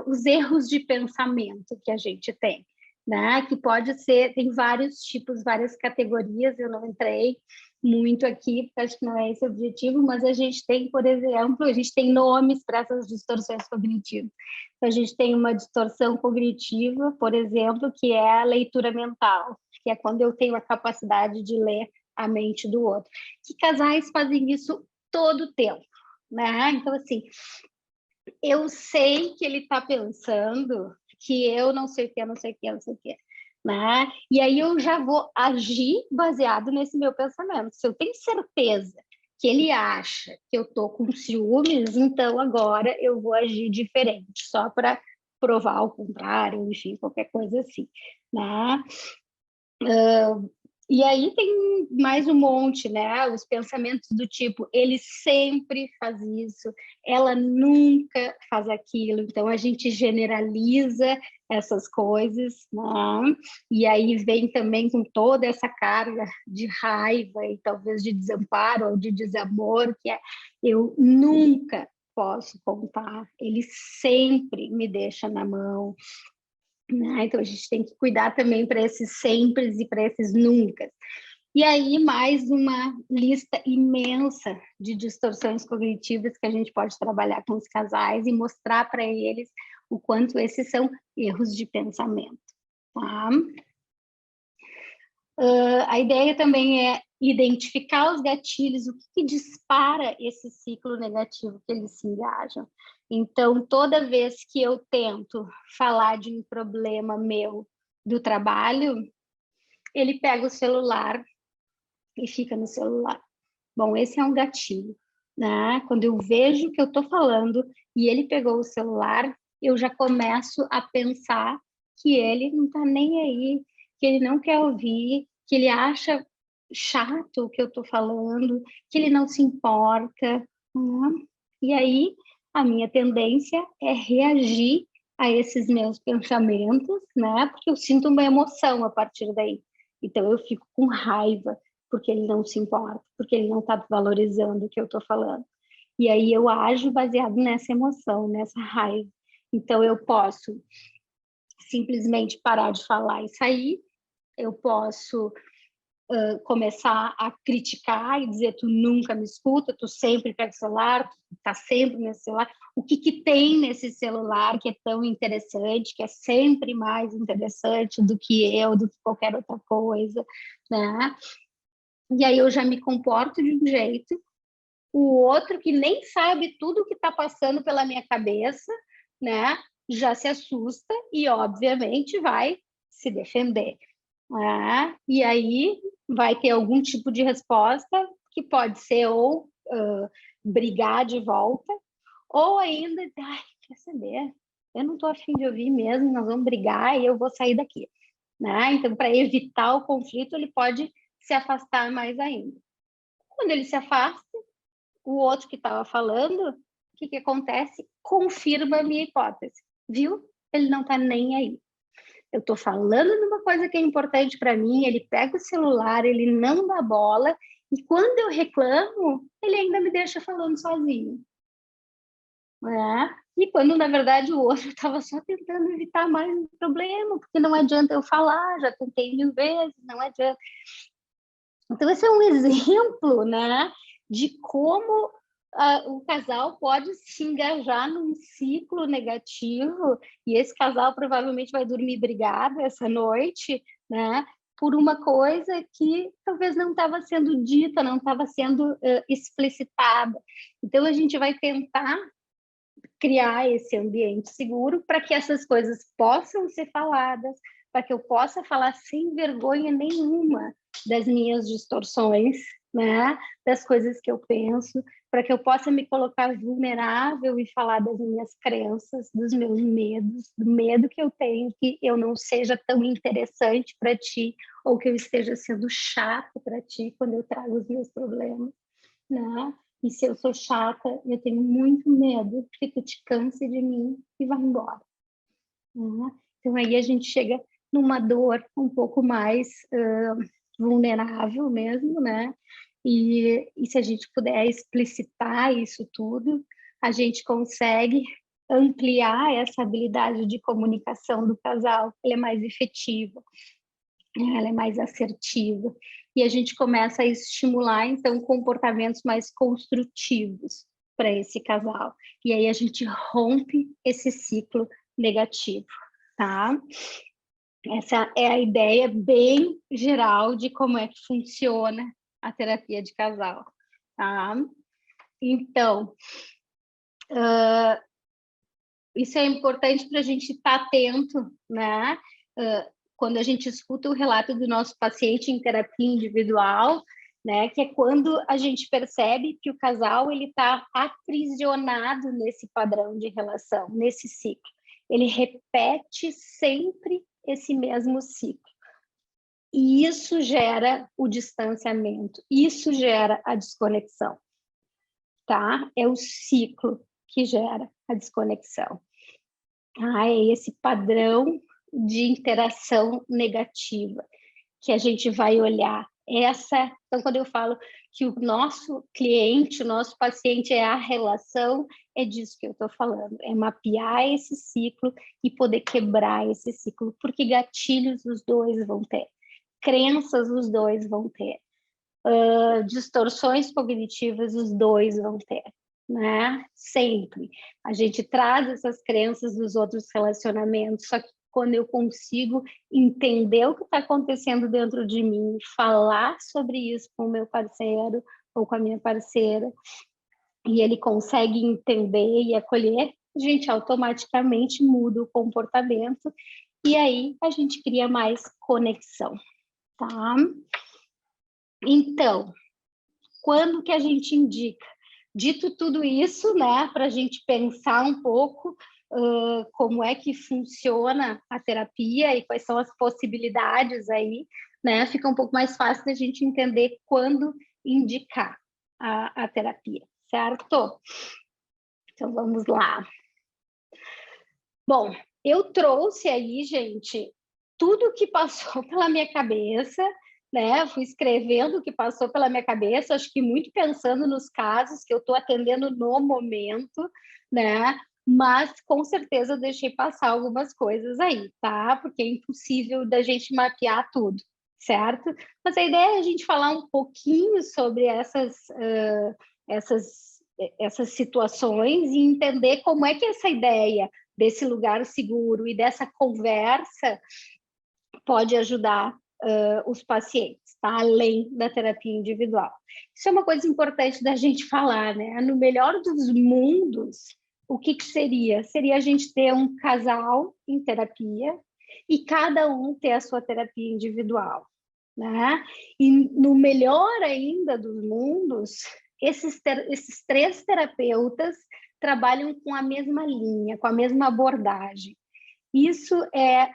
os erros de pensamento que a gente tem, né? Que pode ser, tem vários tipos, várias categorias, eu não entrei muito aqui, porque acho que não é esse o objetivo, mas a gente tem, por exemplo, a gente tem nomes para essas distorções cognitivas. Então, a gente tem uma distorção cognitiva, por exemplo, que é a leitura mental, que é quando eu tenho a capacidade de ler a mente do outro. Que casais fazem isso todo o tempo, né? Então, assim, eu sei que ele está pensando que eu não sei o que, não sei o que, não sei o que, né? E aí eu já vou agir baseado nesse meu pensamento. Se eu tenho certeza que ele acha que eu estou com ciúmes, então agora eu vou agir diferente, só para provar o contrário, enfim, qualquer coisa assim, né? E aí tem mais um monte, né? Os pensamentos do tipo, ele sempre faz isso, ela nunca faz aquilo. Então a gente generaliza essas coisas, né? E aí vem também com toda essa carga de raiva e talvez de desamparo ou de desamor, que é eu nunca posso contar, ele sempre me deixa na mão, né? Então a gente tem que cuidar também para esses sempre e para esses nunca. E aí mais uma lista imensa de distorções cognitivas que a gente pode trabalhar com os casais e mostrar para eles o quanto esses são erros de pensamento, tá? A ideia também é identificar os gatilhos, o que dispara esse ciclo negativo que eles se engajam. Então, toda vez que eu tento falar de um problema meu do trabalho, ele pega o celular e fica no celular. Bom, esse é um gatilho, né? Quando eu vejo que eu estou falando e ele pegou o celular, eu já começo a pensar que ele não está nem aí, que ele não quer ouvir, que ele acha chato o que eu estou falando, que ele não se importa. Né? E aí, a minha tendência é reagir a esses meus pensamentos, né? Porque eu sinto uma emoção a partir daí. Então, eu fico com raiva, porque ele não se importa, porque ele não está valorizando o que eu estou falando. E aí eu ajo baseado nessa emoção, nessa raiva. Então, eu posso simplesmente parar de falar e sair, eu posso começar a criticar e dizer tu nunca me escuta, tu sempre pega o celular, tu está sempre nesse celular. O que tem nesse celular que é tão interessante, que é sempre mais interessante do que eu, do que qualquer outra coisa, né? E aí eu já me comporto de um jeito, o outro que nem sabe tudo o que está passando pela minha cabeça, né, já se assusta e, obviamente, vai se defender. Né? E aí vai ter algum tipo de resposta que pode ser ou brigar de volta, ou ainda, ai, quer saber? Eu não estou afim de ouvir mesmo, nós vamos brigar e eu vou sair daqui. Né? Então, para evitar o conflito, ele pode se afastar mais ainda. Quando ele se afasta, o outro que estava falando, o que acontece? Confirma a minha hipótese. Viu? Ele não está nem aí. Eu estou falando de uma coisa que é importante para mim, ele pega o celular, ele não dá bola, e quando eu reclamo, ele ainda me deixa falando sozinho. Né? E quando, na verdade, o outro estava só tentando evitar mais um problema, porque não adianta eu falar, já tentei 1000 vezes, não adianta. Então, esse é um exemplo, né, de como o casal pode se engajar num ciclo negativo, e esse casal provavelmente vai dormir brigado essa noite, né, por uma coisa que talvez não estava sendo dita, não estava sendo explicitada. Então, a gente vai tentar criar esse ambiente seguro para que essas coisas possam ser faladas, para que eu possa falar sem vergonha nenhuma das minhas distorções, né? Das coisas que eu penso, para que eu possa me colocar vulnerável e falar das minhas crenças, dos meus medos, do medo que eu tenho que eu não seja tão interessante para ti, ou que eu esteja sendo chato para ti quando eu trago os meus problemas, né? E se eu sou chata, eu tenho muito medo que tu te canse de mim e vá embora. Né? Então aí a gente chega numa dor um pouco mais vulnerável mesmo, né? E se a gente puder explicitar isso tudo, a gente consegue ampliar essa habilidade de comunicação do casal, ela é mais efetiva, ela é mais assertiva, e a gente começa a estimular, então, comportamentos mais construtivos para esse casal. E aí a gente rompe esse ciclo negativo, tá? Essa é a ideia bem geral de como é que funciona a terapia de casal, tá? Então, isso é importante para a gente estar atento, né? Quando a gente escuta o relato do nosso paciente em terapia individual, né? Que é quando a gente percebe que o casal ele está aprisionado nesse padrão de relação, nesse ciclo. Ele repete sempre esse mesmo ciclo. E isso gera o distanciamento, isso gera a desconexão, tá? É o ciclo que gera a desconexão. É esse padrão de interação negativa que a gente vai olhar Então, quando eu falo que o nosso cliente, o nosso paciente é a relação, é disso que eu estou falando, é mapear esse ciclo e poder quebrar esse ciclo, porque gatilhos os dois vão ter, crenças os dois vão ter, distorções cognitivas os dois vão ter, né? Sempre. A gente traz essas crenças dos outros relacionamentos, só que quando eu consigo entender o que está acontecendo dentro de mim, falar sobre isso com o meu parceiro ou com a minha parceira, e ele consegue entender e acolher, a gente automaticamente muda o comportamento e aí a gente cria mais conexão, tá? Então, quando que a gente indica? Dito tudo isso, né, para a gente pensar um pouco como é que funciona a terapia e quais são as possibilidades aí, né, fica um pouco mais fácil da gente entender quando indicar a terapia, certo? Então, vamos lá. Bom, eu trouxe aí, gente, tudo que passou pela minha cabeça, né? Fui escrevendo o que passou pela minha cabeça, acho que muito pensando nos casos que eu estou atendendo no momento, né? Mas com certeza eu deixei passar algumas coisas aí, tá? Porque é impossível da gente mapear tudo, certo? Mas a ideia é a gente falar um pouquinho sobre essas situações e entender como é que essa ideia desse lugar seguro e dessa conversa pode ajudar os pacientes, tá? Além da terapia individual. Isso é uma coisa importante da gente falar, né? No melhor dos mundos, o que seria? Seria a gente ter um casal em terapia e cada um ter a sua terapia individual, né? E no melhor ainda dos mundos, esses 3 terapeutas trabalham com a mesma linha, com a mesma abordagem. Isso é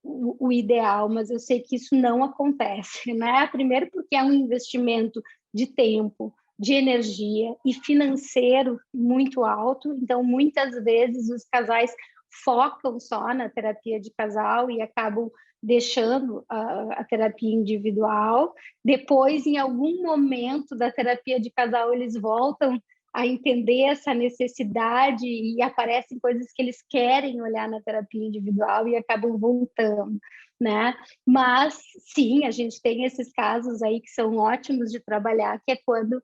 o ideal, mas eu sei que isso não acontece, né? Primeiro porque é um investimento de tempo, de energia e financeiro muito alto, então muitas vezes os casais focam só na terapia de casal e acabam deixando a terapia individual. Depois, em algum momento da terapia de casal, eles voltam a entender essa necessidade e aparecem coisas que eles querem olhar na terapia individual e acabam voltando, né? Mas, sim, a gente tem esses casos aí que são ótimos de trabalhar, que é quando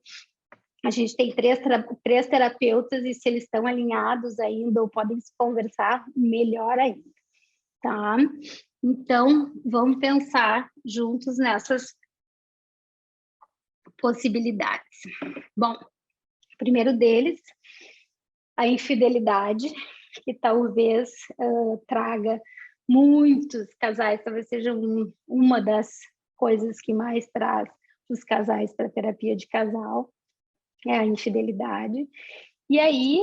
a gente tem 3 terapeutas e se eles estão alinhados ainda ou podem se conversar, melhor ainda, tá? Então, vamos pensar juntos nessas possibilidades. Bom, o primeiro deles, a infidelidade, que talvez traga muitos casais, talvez seja uma das coisas que mais traz os casais para terapia de casal, é a infidelidade. E aí,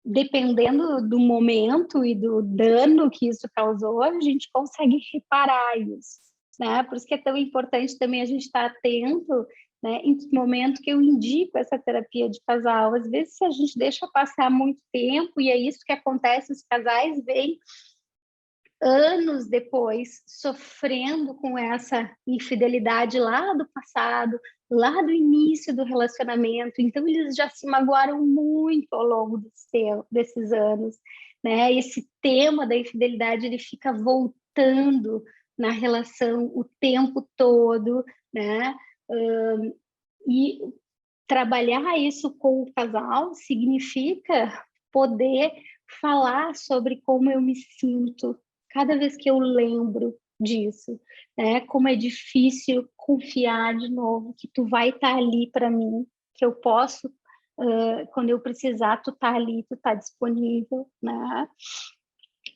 dependendo do momento e do dano que isso causou, a gente consegue reparar isso, né? Por isso que é tão importante também a gente estar atento, né, em que momento que eu indico essa terapia de casal. Às vezes, se a gente deixa passar muito tempo, e é isso que acontece, os casais vêm anos depois sofrendo com essa infidelidade lá do passado, lá do início do relacionamento. Então, eles já se magoaram muito ao longo desses anos, né? Esse tema da infidelidade, ele fica voltando na relação o tempo todo, né? E trabalhar isso com o casal significa poder falar sobre como eu me sinto cada vez que eu lembro disso, né? Como é difícil confiar de novo que tu vai estar ali para mim, que eu posso, quando eu precisar, tu tá ali, tu tá disponível, né?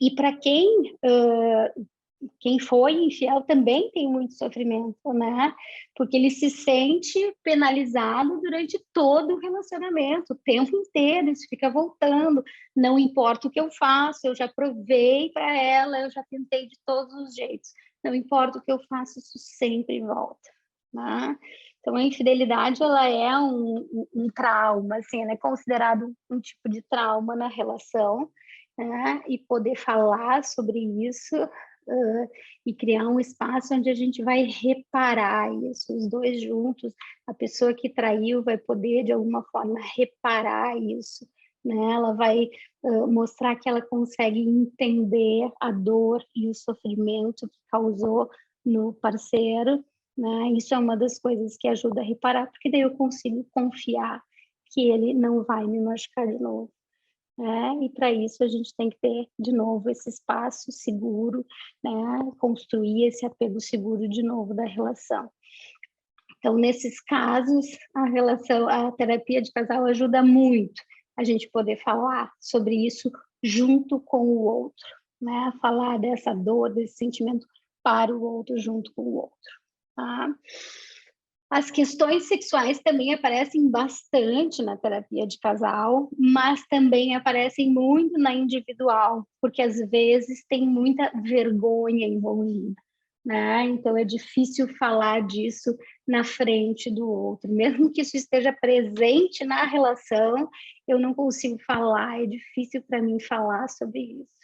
E para quem foi infiel também tem muito sofrimento, né? Porque ele se sente penalizado durante todo o relacionamento, o tempo inteiro, isso fica voltando. Não importa o que eu faço, eu já provei para ela, eu já tentei de todos os jeitos. Não importa o que eu faço, isso sempre volta, né? Então, a infidelidade, ela é um trauma, assim, ela é considerado um tipo de trauma na relação, né? E poder falar sobre isso e criar um espaço onde a gente vai reparar isso, os dois juntos. A pessoa que traiu vai poder, de alguma forma, reparar isso, né? Ela vai mostrar que ela consegue entender a dor e o sofrimento que causou no parceiro, né? Isso é uma das coisas que ajuda a reparar, porque daí eu consigo confiar que ele não vai me machucar de novo. E para isso a gente tem que ter, de novo, esse espaço seguro, né? Construir esse apego seguro de novo da relação. Então, nesses casos, a terapia de casal ajuda muito a gente poder falar sobre isso junto com o outro, né? Falar dessa dor, desse sentimento para o outro, junto com o outro, tá? As questões sexuais também aparecem bastante na terapia de casal, mas também aparecem muito na individual, porque às vezes tem muita vergonha envolvida, né? Então é difícil falar disso na frente do outro, mesmo que isso esteja presente na relação, eu não consigo falar, é difícil para mim falar sobre isso.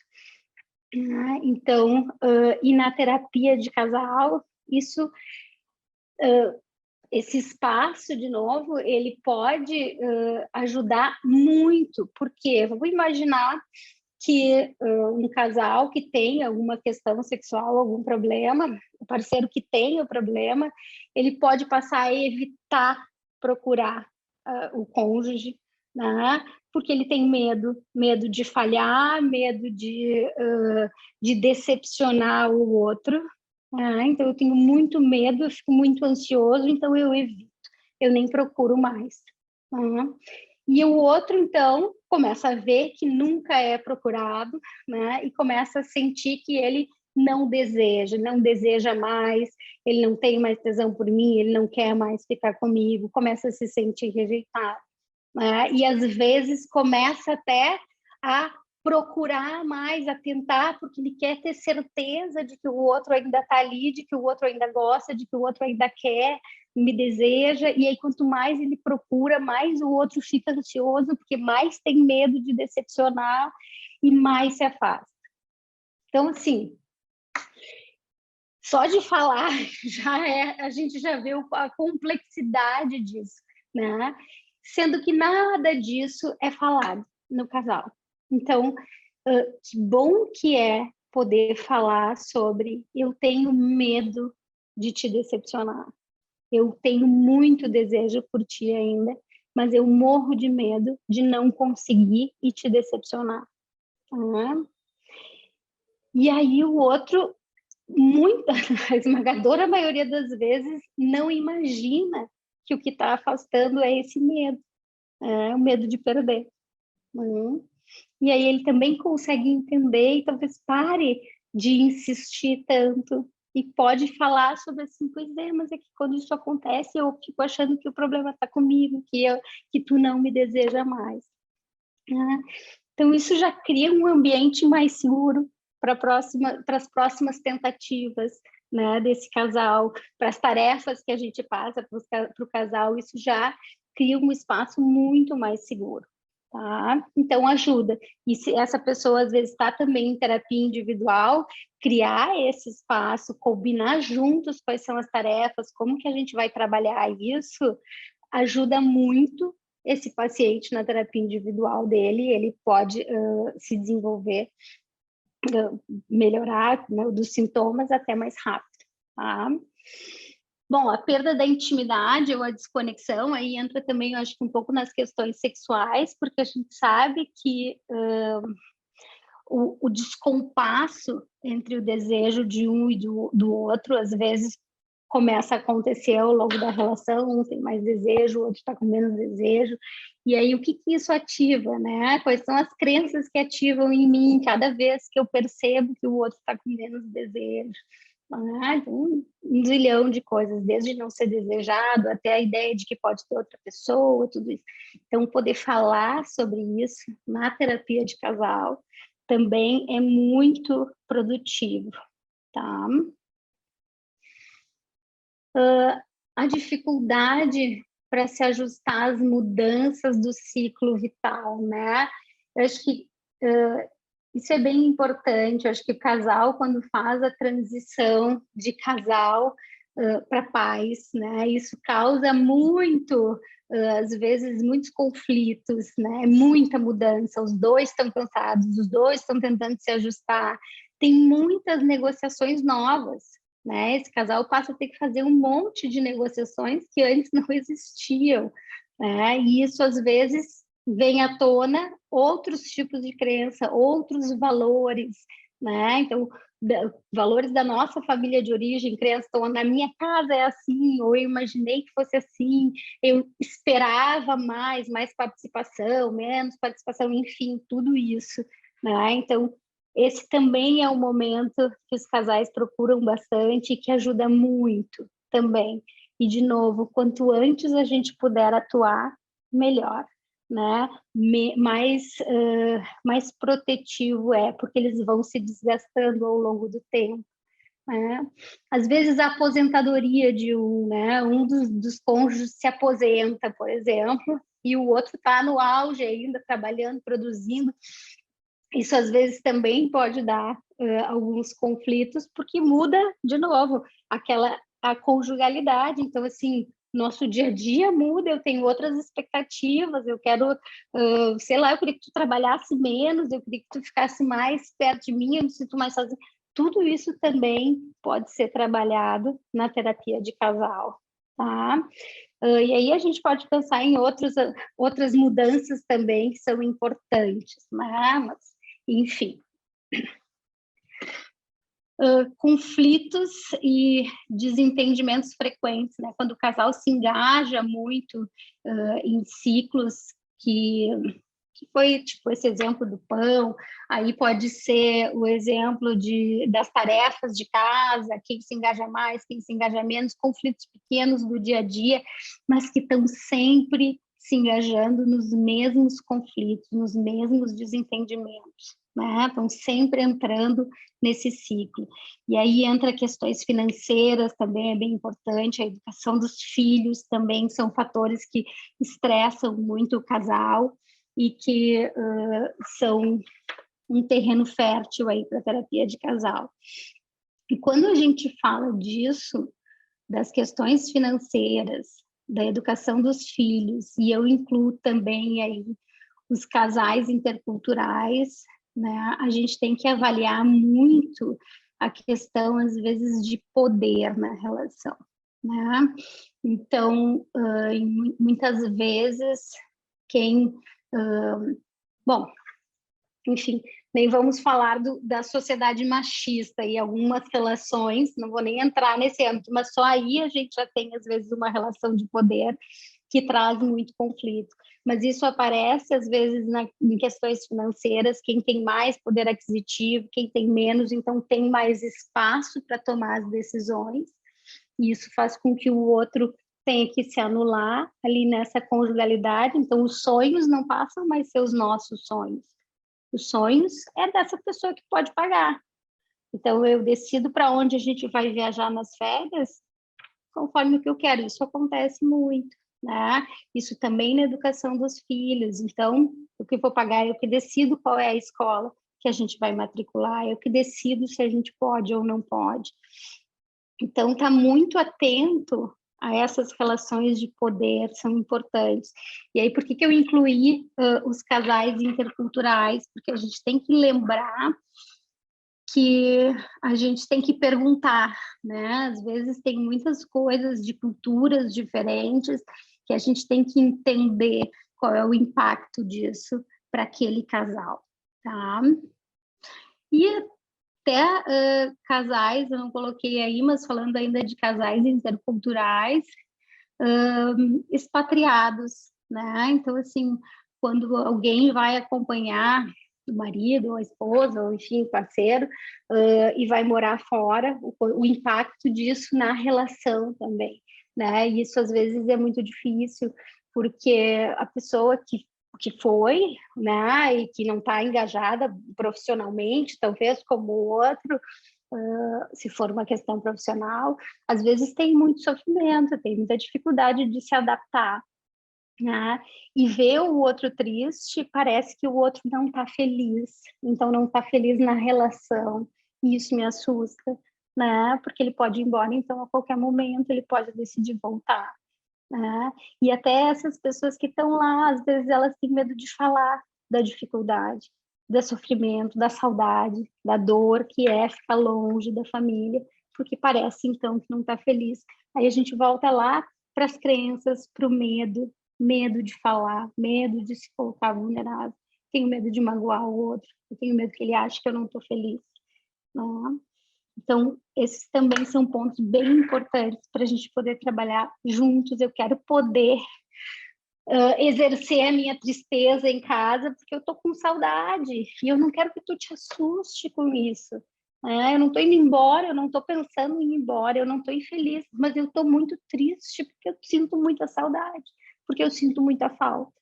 Então, e na terapia de casal, isso esse espaço, de novo, ele pode ajudar muito, porque vamos imaginar que um casal que tem alguma questão sexual, algum problema, o parceiro que tem o problema, ele pode passar a evitar procurar o cônjuge, né? Porque ele tem medo de falhar, medo de decepcionar o outro, então eu tenho muito medo, eu fico muito ansioso, então eu evito, eu nem procuro mais. E o outro, então, começa a ver que nunca é procurado, né? E começa a sentir que ele não deseja mais, ele não tem mais tesão por mim, ele não quer mais ficar comigo, começa a se sentir rejeitado, né? E às vezes começa até a procurar mais, a tentar, porque ele quer ter certeza de que o outro ainda está ali, de que o outro ainda gosta, de que o outro ainda quer, me deseja, e aí quanto mais ele procura, mais o outro fica ansioso, porque mais tem medo de decepcionar e mais se afasta. Então, assim, só de falar a gente já vê a complexidade disso, né? Sendo que nada disso é falado no casal. Então, que bom que é poder falar sobre eu tenho medo de te decepcionar. Eu tenho muito desejo por ti ainda, mas eu morro de medo de não conseguir e te decepcionar. E aí o outro, a esmagadora maioria das vezes, não imagina que o que está afastando é esse medo, o medo de perder. E aí ele também consegue entender e talvez pare de insistir tanto e pode falar sobre assim, pois é, mas é que quando isso acontece eu fico achando que o problema está comigo, que tu não me deseja mais. Então isso já cria um ambiente mais seguro para as próximas tentativas, né, desse casal, para as tarefas que a gente passa para o casal, isso já cria um espaço muito mais seguro. Tá? Então ajuda. E se essa pessoa às vezes está também em terapia individual, criar esse espaço, combinar juntos quais são as tarefas, como que a gente vai trabalhar isso, ajuda muito esse paciente na terapia individual dele, ele pode se desenvolver, melhorar, né, dos sintomas até mais rápido. Tá? Bom, a perda da intimidade ou a desconexão, aí entra também, eu acho que um pouco nas questões sexuais, porque a gente sabe que o descompasso entre o desejo de um e do outro, às vezes, começa a acontecer ao longo da relação, um tem mais desejo, o outro está com menos desejo, e aí o que isso ativa, né? Quais são as crenças que ativam em mim cada vez que eu percebo que o outro está com menos desejo? Um zilhão de coisas, desde não ser desejado até a ideia de que pode ter outra pessoa, tudo isso. Então, poder falar sobre isso na terapia de casal também é muito produtivo, tá? A dificuldade para se ajustar às mudanças do ciclo vital, né? Eu acho que Isso é bem importante. Eu acho que o casal, quando faz a transição de casal para pais, né, isso causa muito, às vezes, muitos conflitos, né, muita mudança. Os dois estão cansados, os dois estão tentando se ajustar. Tem muitas negociações novas, né? Esse casal passa a ter que fazer um monte de negociações que antes não existiam, né? E isso, às vezes, vem à tona outros tipos de crença, outros valores, né? Então, valores da nossa família de origem, crença, então, na minha casa é assim, ou eu imaginei que fosse assim, eu esperava mais participação, menos participação, enfim, tudo isso, né? Então, esse também é um momento que os casais procuram bastante e que ajuda muito também. E, de novo, quanto antes a gente puder atuar, melhor, né? Mais protetivo é, porque eles vão se desgastando ao longo do tempo, né? Às vezes a aposentadoria de um, né? Um dos cônjuges se aposenta, por exemplo, e o outro está no auge ainda, trabalhando, produzindo. Isso às vezes também pode dar alguns conflitos, porque muda, de novo, a conjugalidade. Então, assim, nosso dia a dia muda, eu tenho outras expectativas, eu quero, sei lá, eu queria que tu trabalhasse menos, eu queria que tu ficasse mais perto de mim, eu me sinto mais sozinha. Tudo isso também pode ser trabalhado na terapia de casal, tá? E aí a gente pode pensar em outras mudanças também que são importantes, né? Mas, enfim. Conflitos e desentendimentos frequentes, né? Quando o casal se engaja muito em ciclos que foi tipo esse exemplo do pão, aí pode ser o exemplo das tarefas de casa, quem se engaja mais, quem se engaja menos, conflitos pequenos do dia a dia, mas que estão sempre se engajando nos mesmos conflitos, nos mesmos desentendimentos, né? Estão sempre entrando nesse ciclo. E aí entra questões financeiras, também é bem importante, a educação dos filhos também são fatores que estressam muito o casal, e que são um terreno fértil aí para terapia de casal. E quando a gente fala disso, das questões financeiras, da educação dos filhos, e eu incluo também aí os casais interculturais, né? A gente tem que avaliar muito a questão, às vezes, de poder na relação, né? Então, muitas vezes, quem bom, enfim, nem vamos falar da sociedade machista e algumas relações, não vou nem entrar nesse âmbito, mas só aí a gente já tem, às vezes, uma relação de poder que traz muito conflito. Mas isso aparece, às vezes, em questões financeiras, quem tem mais poder aquisitivo, quem tem menos, então tem mais espaço para tomar as decisões, e isso faz com que o outro tenha que se anular ali nessa conjugalidade. Então, os sonhos não passam mais a ser os nossos sonhos. Os sonhos é dessa pessoa que pode pagar. Então, eu decido para onde a gente vai viajar nas férias conforme o que eu quero. Isso acontece muito, né? Isso também na educação dos filhos. Então, o que vou pagar, eu que decido qual é a escola que a gente vai matricular, eu que decido se a gente pode ou não pode. Então, está muito atento a essas relações de poder, são importantes. E aí, por que eu incluí os casais interculturais? Porque a gente tem que lembrar que a gente tem que perguntar, né? Às vezes tem muitas coisas de culturas diferentes que a gente tem que entender qual é o impacto disso para aquele casal, tá? E até casais, eu não coloquei aí, mas falando ainda de casais interculturais, expatriados, né? Então, assim, quando alguém vai acompanhar o marido, ou a esposa, ou enfim, o parceiro, e vai morar fora, o impacto disso na relação também, né? E isso às vezes é muito difícil, porque a pessoa que foi, né, e que não está engajada profissionalmente, talvez como o outro, se for uma questão profissional, às vezes tem muito sofrimento, tem muita dificuldade de se adaptar. né? E ver o outro triste, parece que o outro não está feliz, então não está feliz na relação, e isso me assusta, né? Porque ele pode ir embora, então a qualquer momento ele pode decidir voltar, né? E até essas pessoas que estão lá, às vezes elas têm medo de falar da dificuldade, do sofrimento, da saudade, da dor que é ficar longe da família, porque parece então que não está feliz. Aí a gente volta lá para as crenças, para o medo, medo de falar, medo de se colocar vulnerável, tenho medo de magoar o outro, eu tenho medo que ele ache que eu não estou feliz, né? Então, esses também são pontos bem importantes para a gente poder trabalhar juntos. Eu quero poder exercer a minha tristeza em casa, porque eu estou com saudade, e eu não quero que tu te assuste com isso. Eu não estou indo embora, eu não estou pensando em ir embora, eu não estou infeliz, mas eu estou muito triste, porque eu sinto muita saudade, porque eu sinto muita falta.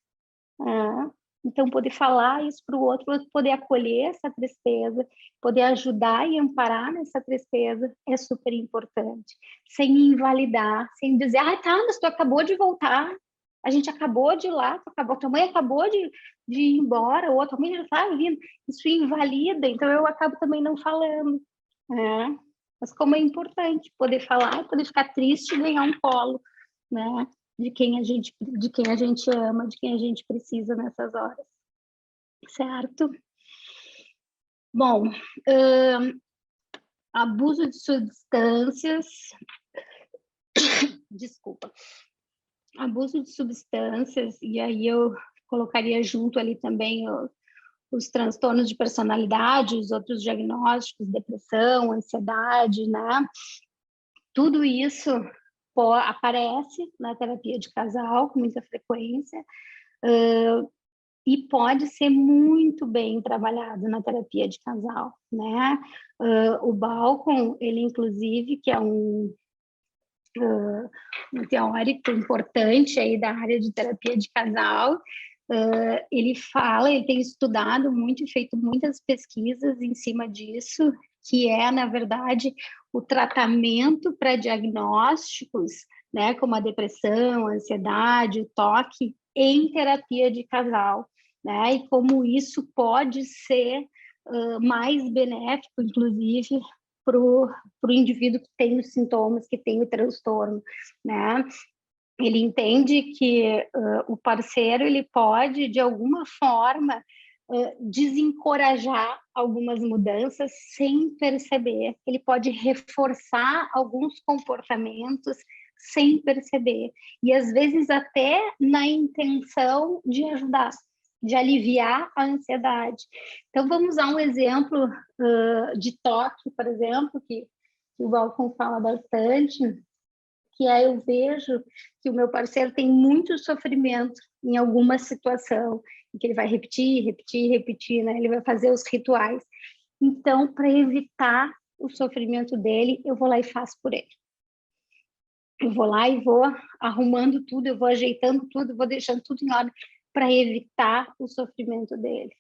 Então, poder falar isso para o outro, poder acolher essa tristeza, poder ajudar e amparar nessa tristeza é super importante. Sem invalidar, sem dizer, tá, mas tu acabou de voltar, a gente acabou de ir lá, tua mãe acabou de ir embora, ou a tua mãe já está vindo. Isso invalida, então eu acabo também não falando. Né? Mas como é importante poder falar, poder ficar triste e ganhar um colo, né? De quem a gente ama, de quem a gente precisa nessas horas, certo? Bom, abuso de substâncias, desculpa, abuso de substâncias, e aí eu colocaria junto ali também os transtornos de personalidade, os outros diagnósticos, depressão, ansiedade, né? Tudo isso aparece na terapia de casal com muita frequência, e pode ser muito bem trabalhado na terapia de casal, né? O Balcom, ele inclusive, que é um teórico importante aí da área de terapia de casal, ele tem estudado muito e feito muitas pesquisas em cima disso, que é, na verdade, o tratamento para diagnósticos, né, como a depressão, a ansiedade, o toque, em terapia de casal, né, e como isso pode ser mais benéfico, inclusive, para o indivíduo que tem os sintomas, que tem o transtorno, né? Ele entende que o parceiro ele pode, de alguma forma, desencorajar algumas mudanças sem perceber. Ele pode reforçar alguns comportamentos sem perceber. E, às vezes, até na intenção de ajudar, de aliviar a ansiedade. Então, vamos usar um exemplo de toque, por exemplo, que o Balcom fala bastante, que eu vejo que o meu parceiro tem muito sofrimento em alguma situação, em que ele vai repetir, né? Ele vai fazer os rituais. Então, para evitar o sofrimento dele, eu vou lá e faço por ele. Eu vou lá e vou arrumando tudo, eu vou ajeitando tudo, vou deixando tudo em ordem para evitar o sofrimento dele.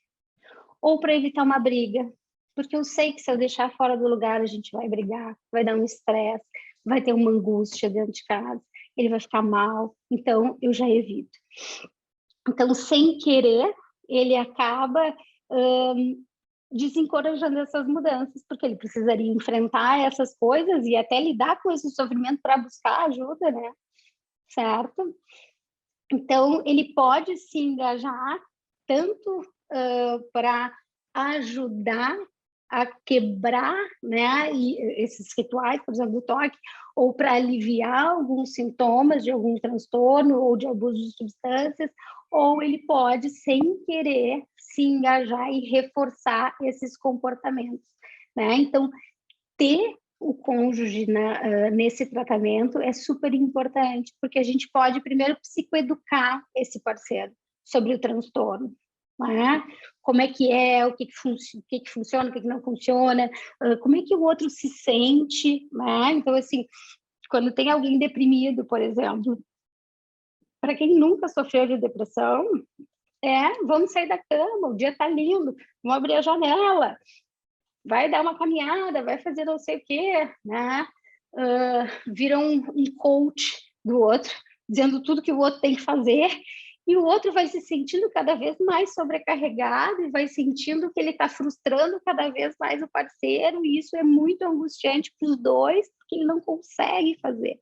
Ou para evitar uma briga, porque eu sei que se eu deixar fora do lugar, a gente vai brigar, vai dar um estresse, vai ter uma angústia dentro de casa, ele vai ficar mal, então eu já evito. Então, sem querer, ele acaba desencorajando essas mudanças, porque ele precisaria enfrentar essas coisas e até lidar com esse sofrimento para buscar ajuda, né? Certo? Então, ele pode se engajar tanto para ajudar a quebrar, né, esses rituais, por exemplo, do toque, ou para aliviar alguns sintomas de algum transtorno ou de abuso de substâncias, ou ele pode, sem querer, se engajar e reforçar esses comportamentos, né? Então, ter o cônjuge nesse tratamento é super importante, porque a gente pode primeiro psicoeducar esse parceiro sobre o transtorno, né? Como é que é, o que funciona, o que não funciona, como é que o outro se sente, né? Então, assim, quando tem alguém deprimido, por exemplo, para quem nunca sofreu de depressão, vamos sair da cama, o dia está lindo, vamos abrir a janela, vai dar uma caminhada, vai fazer não sei o quê, né? Vira um coach do outro, dizendo tudo que o outro tem que fazer, e o outro vai se sentindo cada vez mais sobrecarregado e vai sentindo que ele está frustrando cada vez mais o parceiro, e isso é muito angustiante para os dois, porque ele não consegue fazer.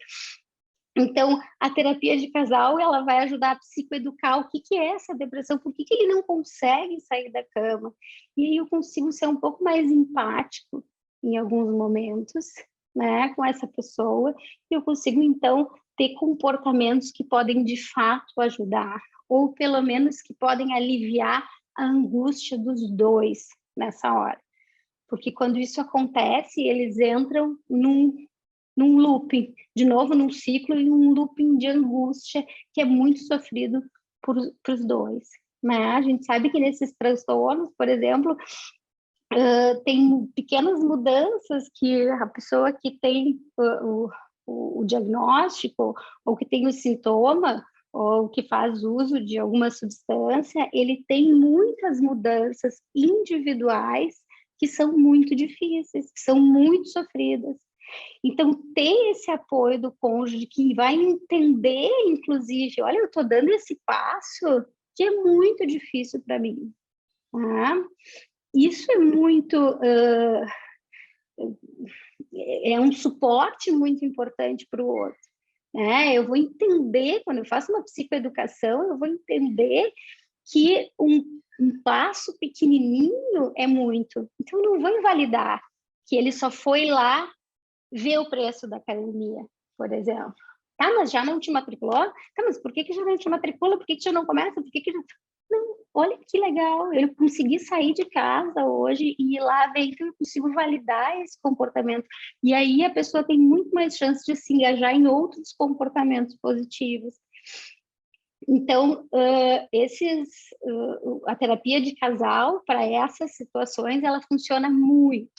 Então, a terapia de casal, ela vai ajudar a psicoeducar o que é essa depressão, por que ele não consegue sair da cama. E aí eu consigo ser um pouco mais empático em alguns momentos, né, com essa pessoa, e eu consigo, então, ter comportamentos que podem, de fato, ajudar, ou pelo menos que podem aliviar a angústia dos dois nessa hora. Porque quando isso acontece, eles entram num looping, de novo num ciclo e um looping de angústia que é muito sofrido para os dois. Né? A gente sabe que nesses transtornos, por exemplo, tem pequenas mudanças que a pessoa que tem o diagnóstico ou que tem o sintoma ou que faz uso de alguma substância, ele tem muitas mudanças individuais que são muito difíceis, que são muito sofridas. Então, ter esse apoio do cônjuge que vai entender, inclusive, olha, eu estou dando esse passo que é muito difícil para mim. Tá? Isso é muito... é um suporte muito importante para o outro. Né? Eu vou entender, quando eu faço uma psicoeducação, eu vou entender que um passo pequenininho é muito. Então, eu não vou invalidar que ele só foi lá ver o preço da academia, por exemplo. Tá, mas já não te matriculou? Tá, mas por que já não te matricula? Por que já não começa? Por que já... Não, olha que legal, eu consegui sair de casa hoje e ir lá ver, então eu consigo validar esse comportamento. E aí a pessoa tem muito mais chance de se engajar em outros comportamentos positivos. Então, a terapia de casal, para essas situações, ela funciona muito.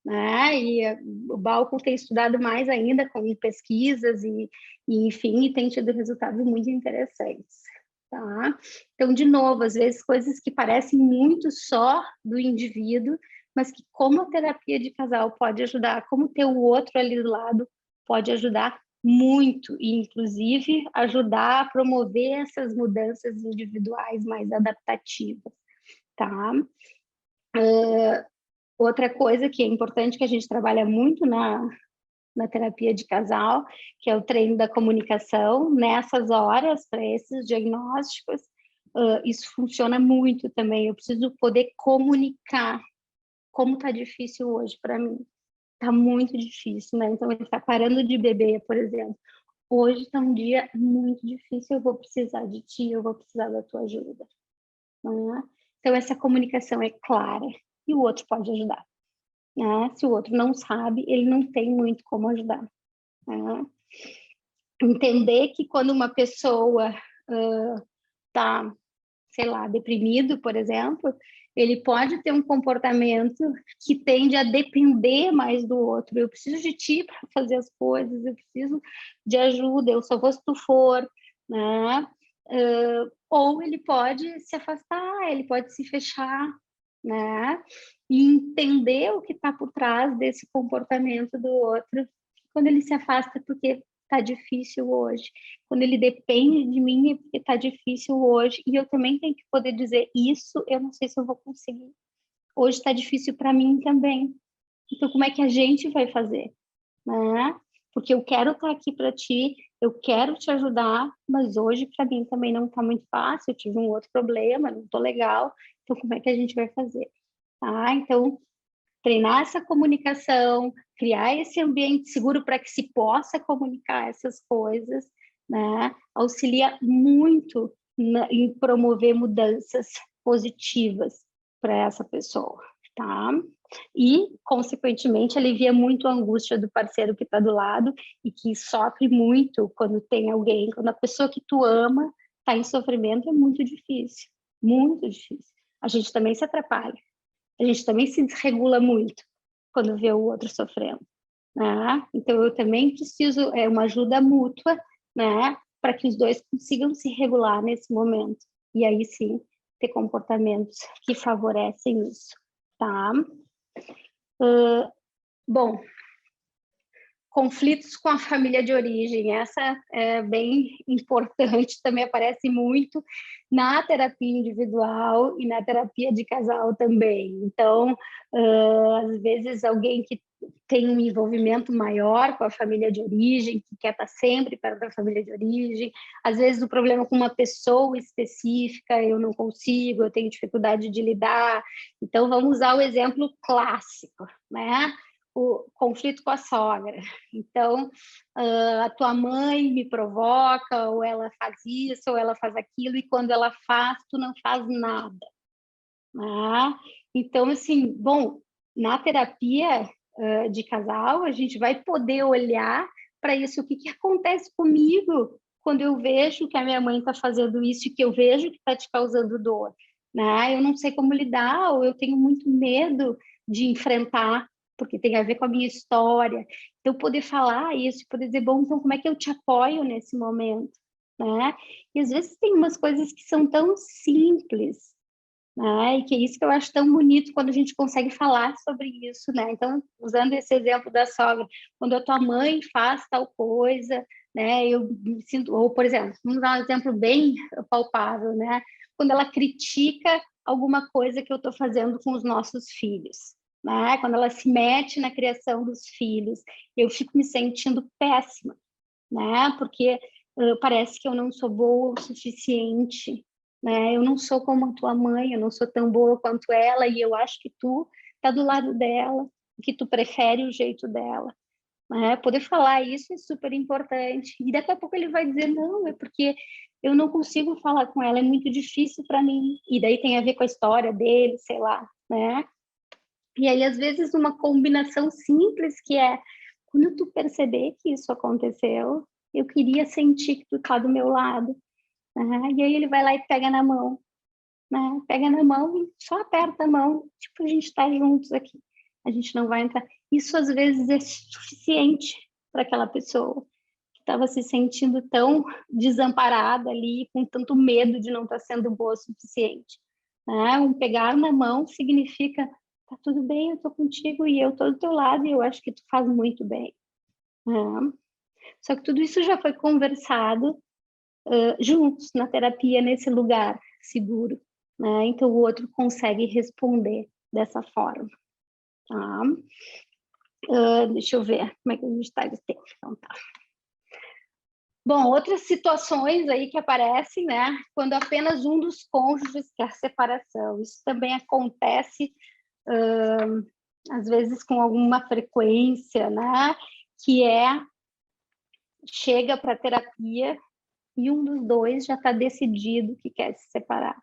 Né? E o Balco tem estudado mais ainda com pesquisas e enfim, e tem tido resultados muito interessantes. Tá? Então, de novo, às vezes coisas que parecem muito só do indivíduo, mas que como a terapia de casal pode ajudar, como ter o outro ali do lado pode ajudar muito, e inclusive ajudar a promover essas mudanças individuais mais adaptativas, tá? Outra coisa que é importante, que a gente trabalha muito na terapia de casal, que é o treino da comunicação, nessas horas, para esses diagnósticos, isso funciona muito também. Eu preciso poder comunicar como está difícil hoje para mim. Está muito difícil, né? Então, ele está parando de beber, por exemplo. Hoje está um dia muito difícil, eu vou precisar de ti, eu vou precisar da tua ajuda. Né? Então, essa comunicação é clara e o outro pode ajudar. Né? Se o outro não sabe, ele não tem muito como ajudar. Né? Entender que quando uma pessoa está, sei lá, deprimido, por exemplo, ele pode ter um comportamento que tende a depender mais do outro. Eu preciso de ti para fazer as coisas, eu preciso de ajuda, eu só vou se tu for, né? Ou ele pode se afastar, ele pode se fechar, né? E entender o que está por trás desse comportamento do outro. Quando ele se afasta porque está difícil hoje. Quando ele depende de mim é porque está difícil hoje. E eu também tenho que poder dizer isso, eu não sei se eu vou conseguir. Hoje está difícil para mim também. Então, como é que a gente vai fazer? Né? Porque eu quero estar aqui para ti, eu quero te ajudar, mas hoje para mim também não está muito fácil, eu tive um outro problema, não estou legal, então como é que a gente vai fazer? Tá? Então, treinar essa comunicação, criar esse ambiente seguro para que se possa comunicar essas coisas, né? Auxilia muito em promover mudanças positivas para essa pessoa, tá? E, consequentemente, alivia muito a angústia do parceiro que está do lado e que sofre muito quando tem alguém, quando a pessoa que tu ama está em sofrimento, é muito difícil, muito difícil. A gente também se atrapalha, a gente também se desregula muito quando vê o outro sofrendo, né? Então, eu também preciso, uma ajuda mútua, né? Para que os dois consigam se regular nesse momento. E aí, sim, ter comportamentos que favorecem isso, tá? Bom, conflitos com a família de origem, essa é bem importante, também aparece muito na terapia individual e na terapia de casal também. Então, às vezes alguém que tem um envolvimento maior com a família de origem, que quer estar sempre perto da família de origem, às vezes o problema com uma pessoa específica, eu não consigo, eu tenho dificuldade de lidar. Então, vamos usar o exemplo clássico, né? O conflito com a sogra. Então, a tua mãe me provoca, ou ela faz isso, ou ela faz aquilo, e quando ela faz, tu não faz nada. Né? Então, assim, bom, na terapia de casal, a gente vai poder olhar para isso, o que acontece comigo quando eu vejo que a minha mãe está fazendo isso e que eu vejo que está te causando dor. Né? Eu não sei como lidar, ou eu tenho muito medo de enfrentar, porque tem a ver com a minha história. Então, poder falar isso, poder dizer, bom, então como é que eu te apoio nesse momento? Né? E às vezes tem umas coisas que são tão simples, né? E que é isso que eu acho tão bonito quando a gente consegue falar sobre isso, né? Então, usando esse exemplo da sogra, quando a tua mãe faz tal coisa, né? Eu me sinto, ou por exemplo, vamos dar um exemplo bem palpável, né? Quando ela critica alguma coisa que eu estou fazendo com os nossos filhos, né? Quando ela se mete na criação dos filhos, eu fico me sentindo péssima, né? Porque parece que eu não sou boa o suficiente, né? Eu não sou como a tua mãe, eu não sou tão boa quanto ela, e eu acho que tu tá do lado dela, que tu prefere o jeito dela, né? Poder falar isso é super importante. E daqui a pouco ele vai dizer, não, é porque eu não consigo falar com ela, é muito difícil para mim. E daí tem a ver com a história dele, sei lá, né? E aí, às vezes, uma combinação simples que é, quando tu perceber que isso aconteceu, eu queria sentir que tu tá do meu lado. Né? E aí ele vai lá e pega na mão, né? Pega na mão e só aperta a mão, tipo, a gente tá juntos aqui, a gente não vai entrar. Isso, às vezes, é suficiente para aquela pessoa que estava se sentindo tão desamparada ali, com tanto medo de não estar sendo boa o suficiente. Né? Um pegar na mão significa, tá tudo bem, eu tô contigo e eu tô do teu lado e eu acho que tu faz muito bem. Né? Só que tudo isso já foi conversado juntos na terapia, nesse lugar seguro. Né? Então, o outro consegue responder dessa forma. Tá? Deixa eu ver como é que a gente está de tempo. Então, tá. Bom, outras situações aí que aparecem, né? Quando apenas um dos cônjuges quer separação. Isso também acontece, às vezes, com alguma frequência, né? Que chega para a terapia e um dos dois já está decidido que quer se separar.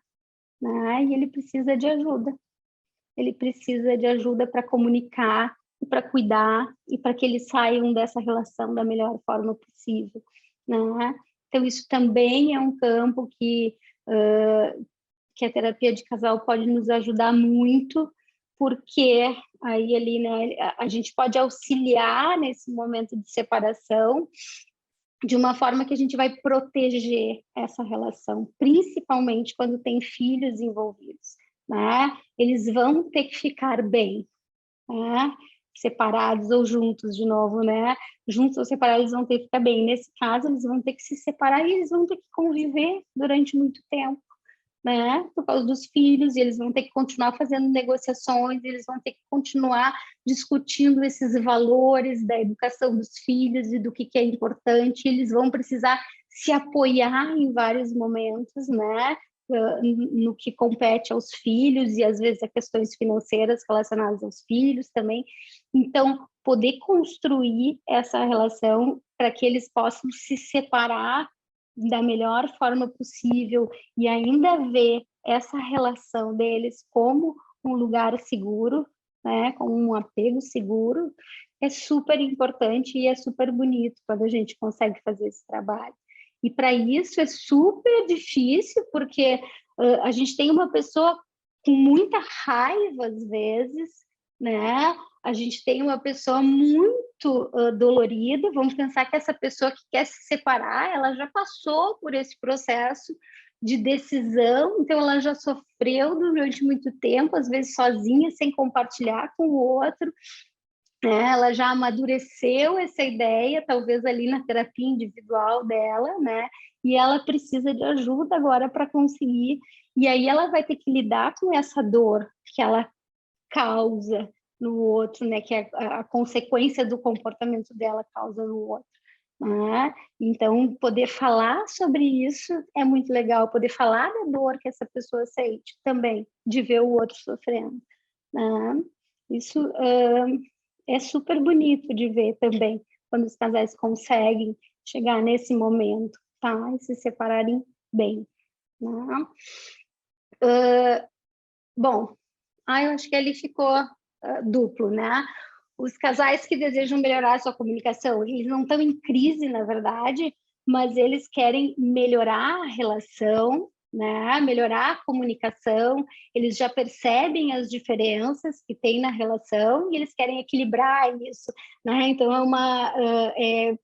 Né? E ele precisa de ajuda. Ele precisa de ajuda para comunicar, para cuidar e para que eles saiam dessa relação da melhor forma possível. Né? Então, isso também é um campo que a terapia de casal pode nos ajudar muito, porque aí ali, né, a gente pode auxiliar nesse momento de separação de uma forma que a gente vai proteger essa relação, principalmente quando tem filhos envolvidos, né? Eles vão ter que ficar bem, né? Separados ou juntos de novo, né? Juntos ou separados eles vão ter que ficar bem. Nesse caso, eles vão ter que se separar e eles vão ter que conviver durante muito tempo, né? Por causa dos filhos, e eles vão ter que continuar fazendo negociações, eles vão ter que continuar discutindo esses valores da educação dos filhos e do que é importante, eles vão precisar se apoiar em vários momentos, né? No que compete aos filhos e às vezes a questões financeiras relacionadas aos filhos também. Então, poder construir essa relação para que eles possam se separar da melhor forma possível e ainda ver essa relação deles como um lugar seguro, né, como um apego seguro, é super importante e é super bonito quando a gente consegue fazer esse trabalho. E para isso é super difícil, porque a gente tem uma pessoa com muita raiva às vezes, né? A gente tem uma pessoa muito dolorida, vamos pensar que essa pessoa que quer se separar, ela já passou por esse processo de decisão, então ela já sofreu durante muito tempo, às vezes sozinha, sem compartilhar com o outro, né? Ela já amadureceu essa ideia, talvez ali na terapia individual dela, né? E ela precisa de ajuda agora para conseguir. E aí ela vai ter que lidar com essa dor que ela causa no outro, né? Que a consequência do comportamento dela causa no outro. Né? Então, poder falar sobre isso é muito legal, poder falar da dor que essa pessoa sente também, de ver o outro sofrendo. Né? Isso é super bonito de ver também, quando os casais conseguem chegar nesse momento, tá? E se separarem bem. Né? Bom, eu acho que ali ficou duplo, né? Os casais que desejam melhorar a sua comunicação, eles não estão em crise, na verdade, mas eles querem melhorar a relação, né? Melhorar a comunicação, eles já percebem as diferenças que tem na relação e eles querem equilibrar isso, né? Então, é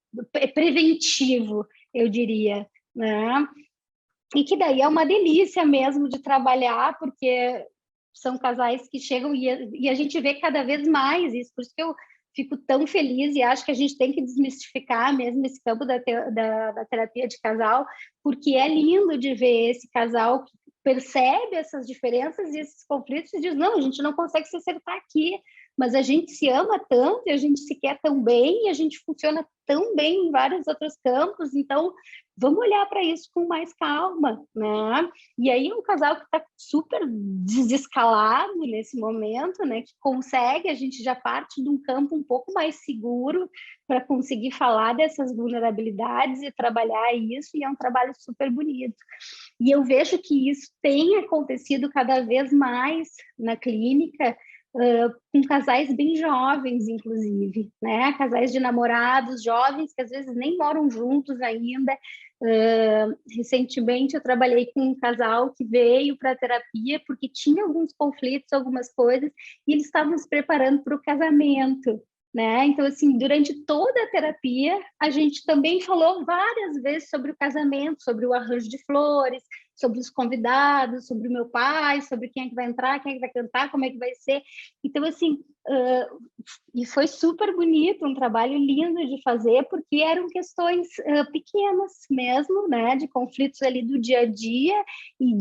preventivo, eu diria, né? E que daí é uma delícia mesmo de trabalhar, porque são casais que chegam e a gente vê cada vez mais isso, por isso que eu fico tão feliz e acho que a gente tem que desmistificar mesmo esse campo da terapia de casal, porque é lindo de ver esse casal que percebe essas diferenças e esses conflitos e diz, não, a gente não consegue se acertar aqui, mas a gente se ama tanto e a gente se quer tão bem e a gente funciona tão bem em vários outros campos, então vamos olhar para isso com mais calma, né? E aí um casal que está super desescalado nesse momento, né? Que consegue, a gente já parte de um campo um pouco mais seguro para conseguir falar dessas vulnerabilidades e trabalhar isso, e é um trabalho super bonito. E eu vejo que isso tem acontecido cada vez mais na clínica, com casais bem jovens, inclusive, né? Casais de namorados jovens que às vezes nem moram juntos ainda. Recentemente eu trabalhei com um casal que veio para a terapia porque tinha alguns conflitos, algumas coisas, e eles estavam se preparando para o casamento. Né? Então, assim, durante toda a terapia, a gente também falou várias vezes sobre o casamento, sobre o arranjo de flores, sobre os convidados, sobre o meu pai, sobre quem é que vai entrar, quem é que vai cantar, como é que vai ser. Então, assim, e foi super bonito, um trabalho lindo de fazer, porque eram questões pequenas mesmo, né, de conflitos ali do dia a dia e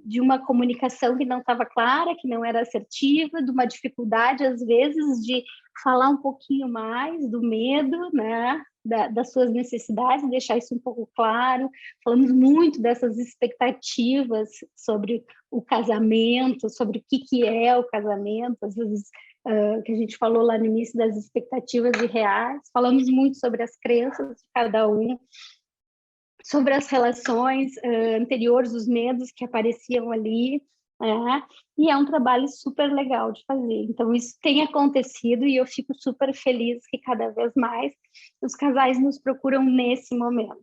de uma comunicação que não estava clara, que não era assertiva, de uma dificuldade, às vezes, de falar um pouquinho mais do medo, né, das suas necessidades, deixar isso um pouco claro. Falamos muito dessas expectativas sobre o casamento, sobre o que é o casamento, às vezes que a gente falou lá no início das expectativas irreais. Falamos muito sobre as crenças de cada um, sobre as relações anteriores, os medos que apareciam ali, e é um trabalho super legal de fazer. Então, isso tem acontecido e eu fico super feliz que cada vez mais os casais nos procuram nesse momento,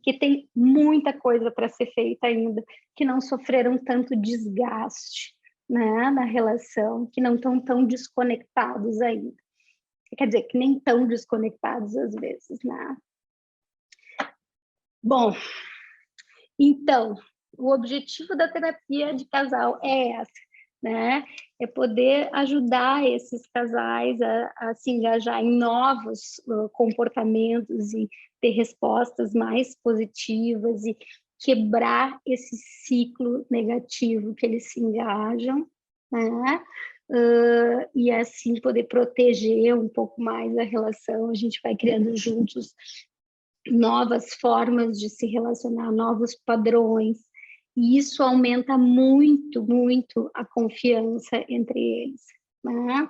que tem muita coisa para ser feita ainda, que não sofreram tanto desgaste, né, na relação, que não estão tão desconectados ainda. Quer dizer, que nem tão desconectados às vezes, né? Bom, então, o objetivo da terapia de casal é essa, né? É poder ajudar esses casais a se engajar em novos comportamentos e ter respostas mais positivas e quebrar esse ciclo negativo que eles se engajam, né? E assim poder proteger um pouco mais a relação. A gente vai criando juntos novas formas de se relacionar, novos padrões, e isso aumenta muito, muito a confiança entre eles, né?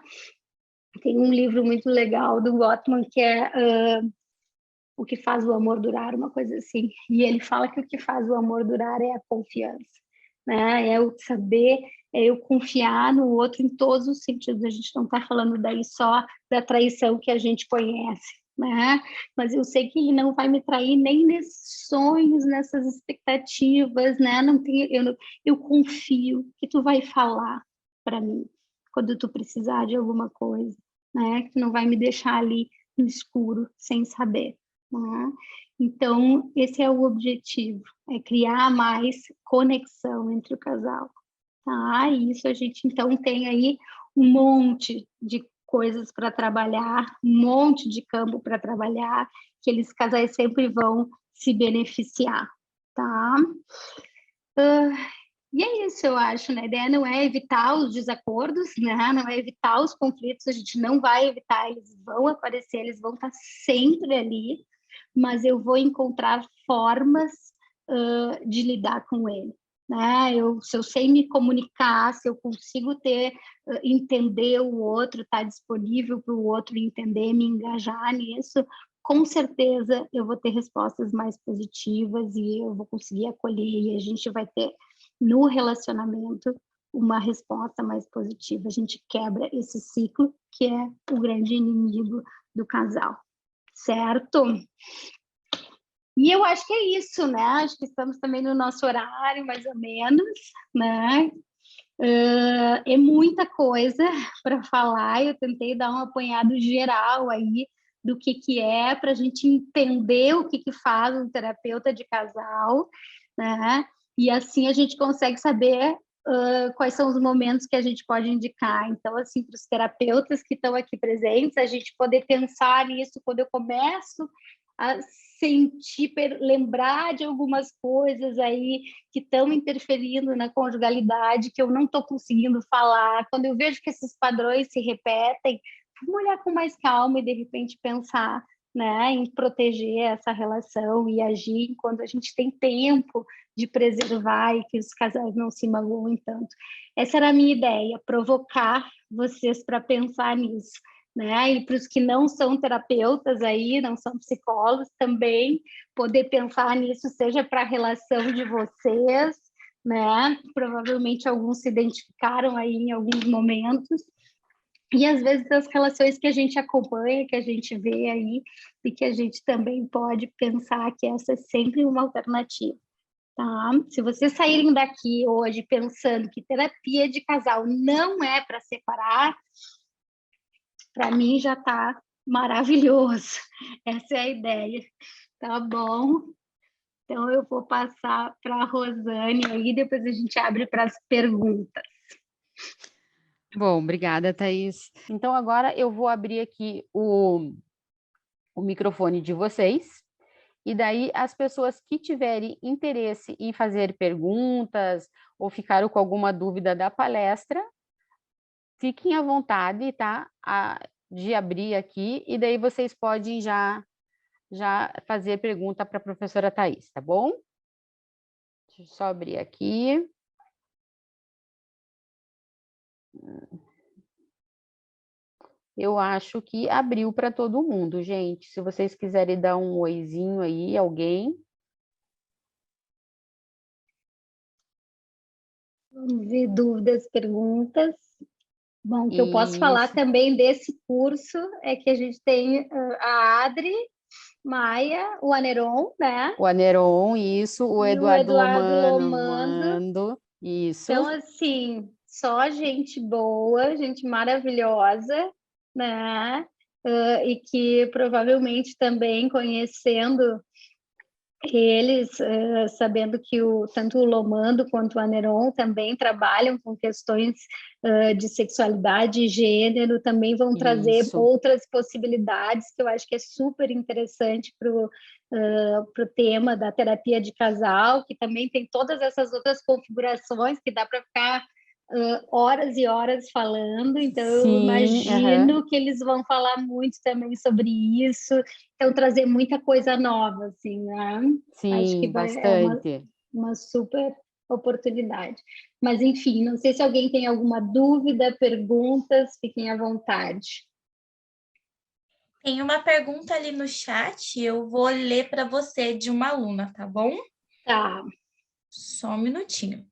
Tem um livro muito legal do Gottman que é O que faz o amor durar, uma coisa assim, e ele fala que o que faz o amor durar é a confiança, né? É o saber, é eu confiar no outro em todos os sentidos. A gente não está falando daí só da traição que a gente conhece, né? Mas eu sei que ele não vai me trair nem nesses sonhos, nessas expectativas, né? Não tem, eu confio que tu vai falar para mim quando tu precisar de alguma coisa, né? Que tu não vai me deixar ali no escuro sem saber, né? Então, esse é o objetivo, é criar mais conexão entre o casal, tá? E isso a gente, então, tem aí um monte de coisas para trabalhar, um monte de campo para trabalhar, que eles casais sempre vão se beneficiar, tá? E é isso, eu acho, né? A ideia não é evitar os desacordos, né? Não é evitar os conflitos, a gente não vai evitar, eles vão aparecer, eles vão estar sempre ali, mas eu vou encontrar formas de lidar com ele, né? Se eu sei me comunicar, se eu consigo entender o outro, estar disponível para o outro entender, me engajar nisso, com certeza eu vou ter respostas mais positivas e eu vou conseguir acolher e a gente vai ter no relacionamento uma resposta mais positiva. A gente quebra esse ciclo que é o grande inimigo do casal, certo? E eu acho que é isso, né? Acho que estamos também no nosso horário, mais ou menos, né? É muita coisa para falar. Eu tentei dar um apanhado geral aí do que é para a gente entender o que faz um terapeuta de casal, né? E assim a gente consegue saber quais são os momentos que a gente pode indicar. Então, assim, para os terapeutas que estão aqui presentes, a gente poder pensar nisso quando eu começo a sentir, lembrar de algumas coisas aí que estão interferindo na conjugalidade, que eu não estou conseguindo falar. Quando eu vejo que esses padrões se repetem, vamos olhar com mais calma e, de repente, pensar, né, em proteger essa relação e agir enquanto a gente tem tempo de preservar e que os casais não se magoem tanto. Essa era a minha ideia, provocar vocês para pensar nisso, né? E para os que não são terapeutas aí, não são psicólogos também, poder pensar nisso, seja para a relação de vocês, né? Provavelmente alguns se identificaram aí em alguns momentos, e às vezes as relações que a gente acompanha, que a gente vê aí, e que a gente também pode pensar que essa é sempre uma alternativa. Tá? Se vocês saírem daqui hoje pensando que terapia de casal não é para separar, para mim já está maravilhoso. Essa é a ideia, tá bom? Então eu vou passar para a Rosane aí, depois a gente abre para as perguntas. Bom, obrigada, Thaís. Então agora eu vou abrir aqui o microfone de vocês. E daí as pessoas que tiverem interesse em fazer perguntas ou ficaram com alguma dúvida da palestra, fiquem à vontade, tá? De abrir aqui, e daí vocês podem já fazer pergunta para a professora Thaís, tá bom? Deixa eu só abrir aqui. Eu acho que abriu para todo mundo, gente. Se vocês quiserem dar um oizinho aí, alguém. Vamos ver dúvidas, perguntas. Bom, o que eu posso falar Isso. também desse curso é que a gente tem a Adri Maia, o Aneron, né? O Aneron, isso. O E o Eduardo Eduardo Lomando. Lomando, isso. Então, assim, só gente boa, gente maravilhosa, né? E que provavelmente também conhecendo eles, sabendo que tanto o Lomando quanto o Aneron também trabalham com questões de sexualidade e gênero, também vão trazer Isso. outras possibilidades que eu acho que é super interessante para o tema da terapia de casal, que também tem todas essas outras configurações que dá para ficar horas e horas falando, então eu imagino que eles vão falar muito também sobre isso, então trazer muita coisa nova, assim, né? Sim, Acho que bastante. uma super oportunidade. Mas, enfim, não sei se alguém tem alguma dúvida, perguntas, fiquem à vontade. Tem uma pergunta ali no chat, eu vou ler para você de uma aluna, tá bom? Tá. Só um minutinho.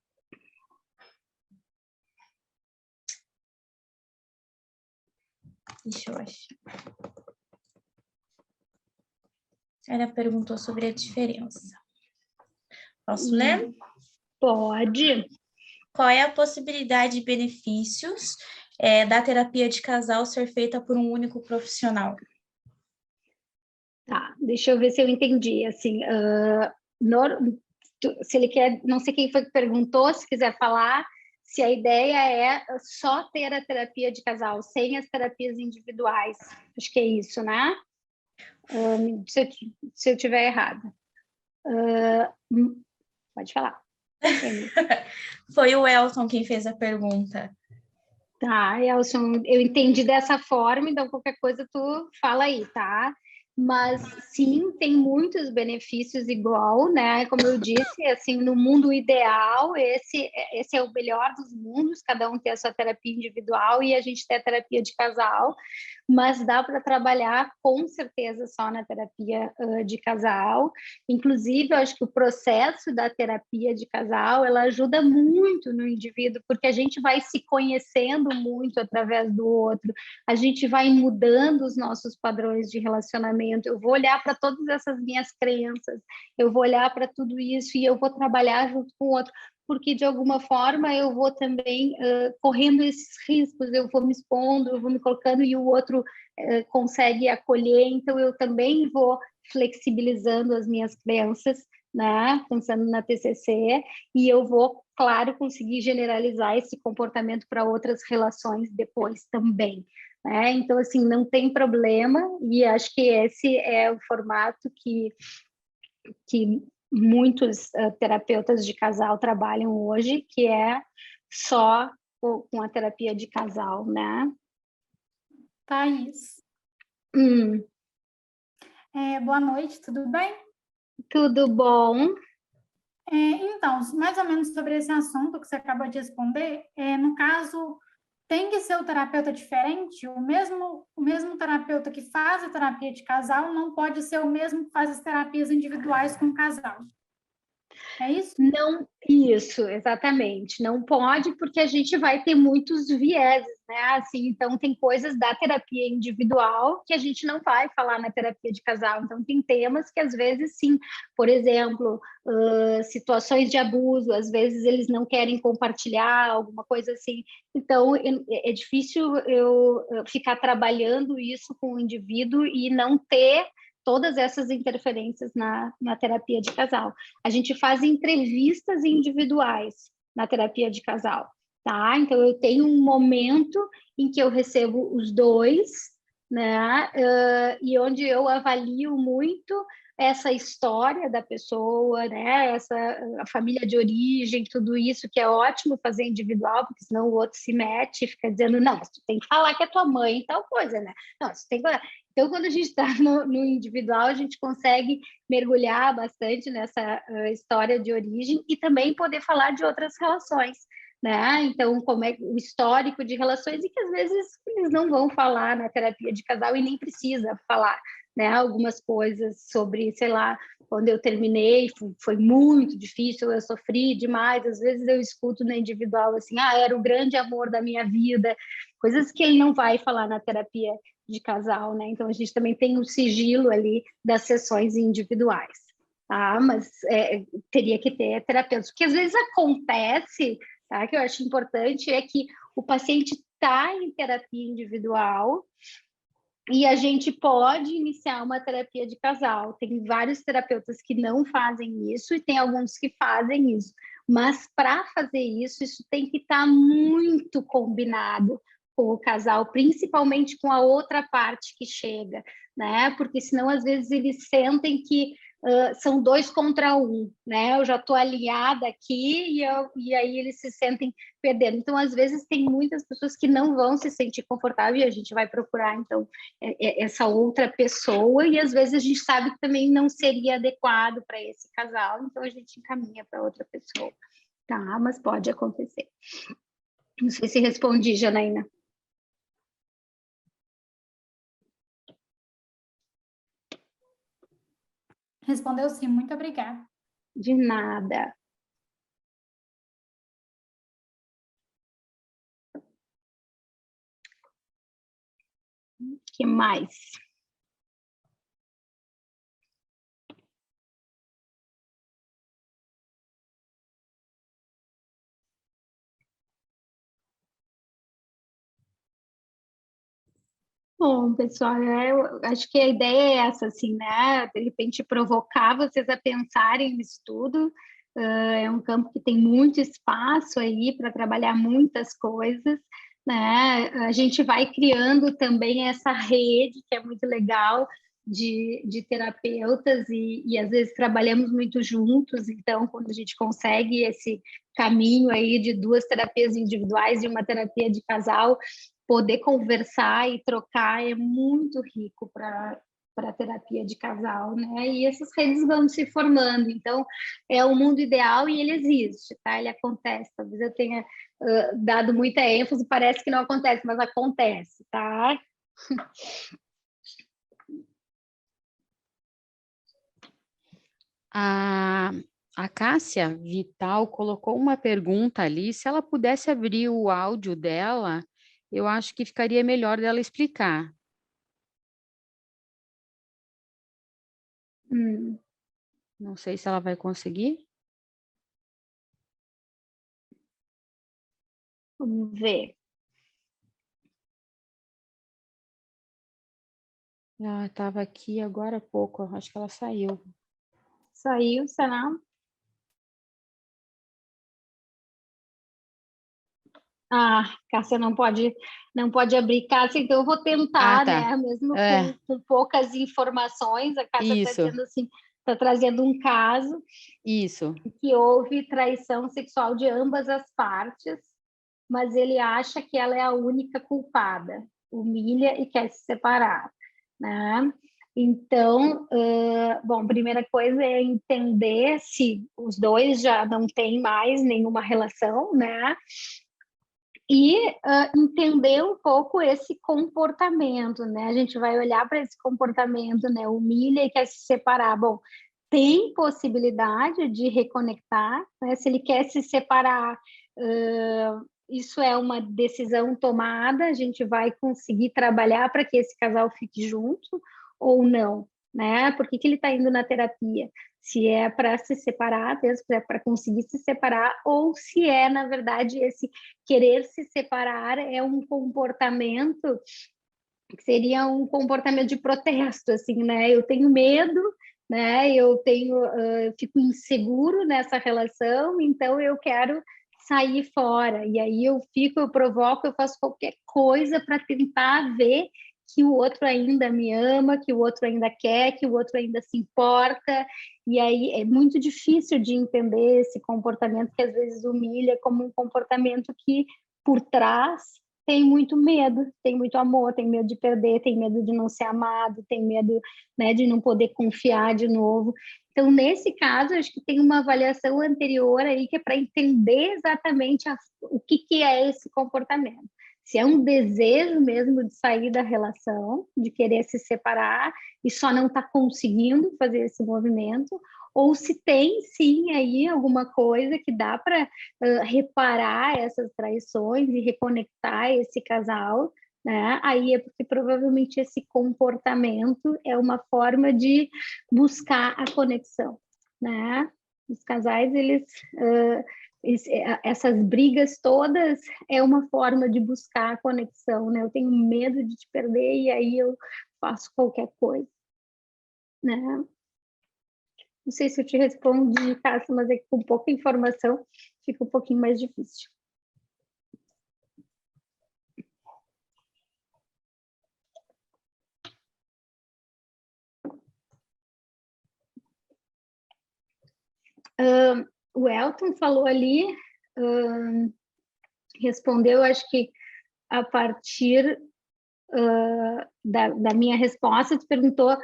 Deixa eu achar. Ela perguntou sobre a diferença. Posso ler? Pode. Qual é a possibilidade e benefícios da terapia de casal ser feita por um único profissional? Tá, deixa eu ver se eu entendi. Assim, se ele quer, não sei quem foi que perguntou, se quiser falar, se a ideia é só ter a terapia de casal, sem as terapias individuais. Acho que é isso, né? Se eu estiver errada. Pode falar. Foi o Elton quem fez a pergunta. Tá, Elson, eu entendi dessa forma, então qualquer coisa tu fala aí, tá? Mas sim, tem muitos benefícios igual, né? Como eu disse, assim, no mundo ideal, esse é o melhor dos mundos, cada um tem a sua terapia individual e a gente tem a terapia de casal, mas dá para trabalhar com certeza só na terapia de casal. Inclusive, eu acho que o processo da terapia de casal, ela ajuda muito no indivíduo, porque a gente vai se conhecendo muito através do outro, a gente vai mudando os nossos padrões de relacionamento, eu vou olhar para todas essas minhas crenças, eu vou olhar para tudo isso e eu vou trabalhar junto com o outro, porque de alguma forma eu vou também correndo esses riscos, eu vou me expondo, eu vou me colocando e o outro consegue acolher, então eu também vou flexibilizando as minhas crenças, né, pensando na TCC, e eu vou, claro, conseguir generalizar esse comportamento para outras relações depois também. Né? Então, assim, não tem problema, e acho que esse é o formato que muitos terapeutas de casal trabalham hoje, que é só com a terapia de casal, né? Thaís. Boa noite, tudo bem? Tudo bom. Então, mais ou menos sobre esse assunto que você acabou de responder, no caso, tem que ser o terapeuta diferente? O mesmo terapeuta que faz a terapia de casal não pode ser o mesmo que faz as terapias individuais com o casal. É isso? Não, isso, exatamente. Não pode, porque a gente vai ter muitos vieses, né? Assim, então, tem coisas da terapia individual que a gente não vai falar na terapia de casal. Então, tem temas que, às vezes, sim. Por exemplo, situações de abuso, às vezes eles não querem compartilhar, alguma coisa assim. Então, é difícil eu ficar trabalhando isso com o indivíduo e não ter todas essas interferências na terapia de casal. A gente faz entrevistas individuais na terapia de casal, tá? Então, eu tenho um momento em que eu recebo os dois, né? E onde eu avalio muito essa história da pessoa, né? A família de origem, tudo isso, que é ótimo fazer individual, porque senão o outro se mete e fica dizendo, não, mas tu tem que falar que é tua mãe e tal coisa, né? Não, você tem que... Então, quando a gente está no individual, a gente consegue mergulhar bastante nessa história de origem e também poder falar de outras relações, né? Então, como é o histórico de relações e que às vezes eles não vão falar na terapia de casal e nem precisa falar, né? Algumas coisas sobre, sei lá, quando eu terminei, foi muito difícil, eu sofri demais, às vezes eu escuto na individual assim, era o grande amor da minha vida, coisas que ele não vai falar na terapia de casal, né? Então, a gente também tem um sigilo ali das sessões individuais, tá? Mas teria que ter terapeutas, porque às vezes acontece, tá? Que eu acho importante é que o paciente está em terapia individual e a gente pode iniciar uma terapia de casal. Tem vários terapeutas que não fazem isso e tem alguns que fazem isso. Mas para fazer isso tem que estar muito combinado com o casal, principalmente com a outra parte que chega, né? Porque senão às vezes eles sentem que são 2 contra 1, né? Eu já estou alinhada aqui e aí eles se sentem perdendo. Então, às vezes, tem muitas pessoas que não vão se sentir confortável e a gente vai procurar, então, essa outra pessoa e às vezes a gente sabe que também não seria adequado para esse casal, então a gente encaminha para outra pessoa, tá? Mas pode acontecer. Não sei se respondi, Janaína. Respondeu sim, muito obrigada. De nada. O que mais? Bom, pessoal, eu acho que a ideia é essa, assim, né? De repente provocar vocês a pensarem nisso tudo, é um campo que tem muito espaço aí para trabalhar muitas coisas, né? A gente vai criando também essa rede, que é muito legal, de terapeutas, e às vezes trabalhamos muito juntos, então quando a gente consegue esse caminho aí de 2 terapias individuais e uma terapia de casal, poder conversar e trocar é muito rico para a terapia de casal, né? E essas redes vão se formando. Então, é o mundo ideal e ele existe, tá? Ele acontece. Talvez eu tenha dado muita ênfase, parece que não acontece, mas acontece, tá? A Cássia Vital colocou uma pergunta ali. Se ela pudesse abrir o áudio dela, eu acho que ficaria melhor dela explicar. Não sei se ela vai conseguir. Vamos ver. Ela estava aqui agora há pouco, acho que ela saiu. Saiu, será? Cássia não pode abrir. Cássia, então eu vou tentar, tá. né? Mesmo É. com poucas informações, a Cássia está Isso. dizendo assim, está trazendo um caso Isso. que houve traição sexual de ambas as partes, mas ele acha que ela é a única culpada, humilha e quer se separar, né? Então, bom, primeira coisa é entender se os dois já não têm mais nenhuma relação, né? E entender um pouco esse comportamento, né? A gente vai olhar para esse comportamento, né? Humilha e quer se separar. Bom, tem possibilidade de reconectar, né? Se ele quer se separar, isso é uma decisão tomada, a gente vai conseguir trabalhar para que esse casal fique junto ou não, né? Por que ele está indo na terapia? Se é para se separar, para conseguir se separar, ou se é, na verdade, esse querer se separar é um comportamento que seria um comportamento de protesto, assim, né? Eu tenho medo, né? Eu fico inseguro nessa relação, então eu quero sair fora. E aí eu provoco, eu faço qualquer coisa para tentar ver que o outro ainda me ama, que o outro ainda quer, que o outro ainda se importa. E aí é muito difícil de entender esse comportamento que às vezes humilha como um comportamento que por trás tem muito medo, tem muito amor, tem medo de perder, tem medo de não ser amado, tem medo, né, de não poder confiar de novo. Então, nesse caso, acho que tem uma avaliação anterior aí que é para entender exatamente o que é esse comportamento. Se é um desejo mesmo de sair da relação, de querer se separar e só não está conseguindo fazer esse movimento, ou se tem sim aí alguma coisa que dá para reparar essas traições e reconectar esse casal, né? Aí é porque provavelmente esse comportamento é uma forma de buscar a conexão, né? Os casais, essas brigas todas é uma forma de buscar a conexão, né? Eu tenho medo de te perder e aí eu faço qualquer coisa, né? Não sei se eu te respondi, Cássia, mas é que com pouca informação fica um pouquinho mais difícil. O Elton falou ali, respondeu, acho que a partir da minha resposta, tu perguntou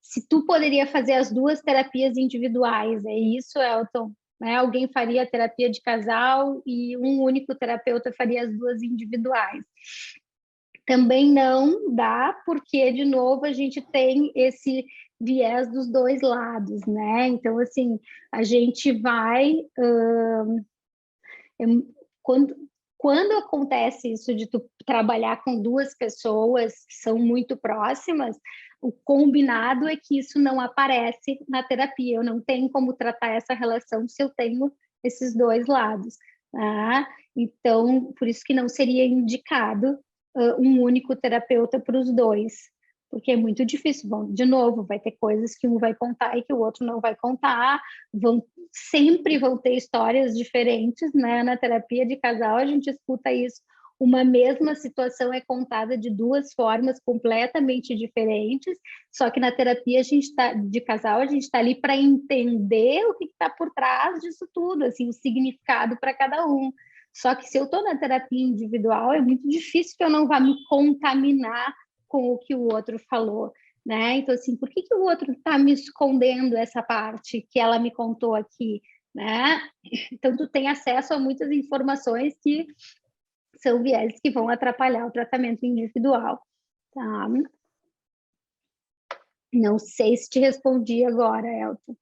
se tu poderia fazer as 2 terapias individuais. É isso, Elton? Né? Alguém faria a terapia de casal e um único terapeuta faria as 2 individuais. Também não dá, porque, de novo, a gente tem esse viés dos 2 lados, né? Então, assim, a gente vai... Quando acontece isso de tu trabalhar com 2 pessoas que são muito próximas, o combinado é que isso não aparece na terapia. Eu não tenho como tratar essa relação se eu tenho esses 2 lados. Tá? Então, por isso que não seria indicado um único terapeuta para os 2. porque é muito difícil. Bom, de novo, vai ter coisas que um vai contar e que o outro não vai contar, sempre vão ter histórias diferentes, né? Na terapia de casal, a gente escuta isso. Uma mesma situação é contada de duas formas completamente diferentes, só que na terapia de casal a gente está ali para entender o que está por trás disso tudo, assim, o significado para cada um. Só que se eu estou na terapia individual, é muito difícil que eu não vá me contaminar com o que o outro falou, né? Então, assim, por que o outro está me escondendo essa parte que ela me contou aqui, né? Então, tu tem acesso a muitas informações que são vieses que vão atrapalhar o tratamento individual, tá? Não sei se te respondi agora, Elton.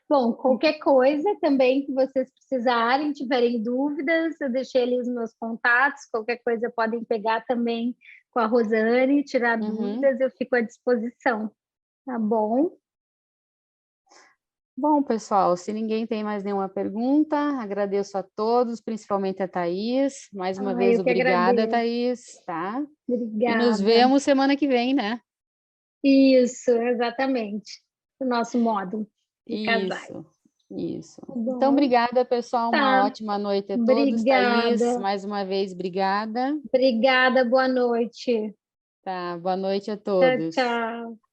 Bom, qualquer coisa também que vocês precisarem, tiverem dúvidas, eu deixei ali os meus contatos, qualquer coisa podem pegar também com a Rosane, tirar dúvidas, eu fico à disposição, tá bom? Bom, pessoal, se ninguém tem mais nenhuma pergunta, agradeço a todos, principalmente a Thaís. Mais uma vez, obrigada, Thaís, tá? Obrigada. E nos vemos semana que vem, né? Isso, exatamente. O nosso modo de casais. Isso. Bom, então, obrigada, pessoal. Tá. Uma ótima noite a todos. Obrigada. Thaís, mais uma vez, obrigada. Obrigada, boa noite. Tá, boa noite a todos. Tchau, tchau.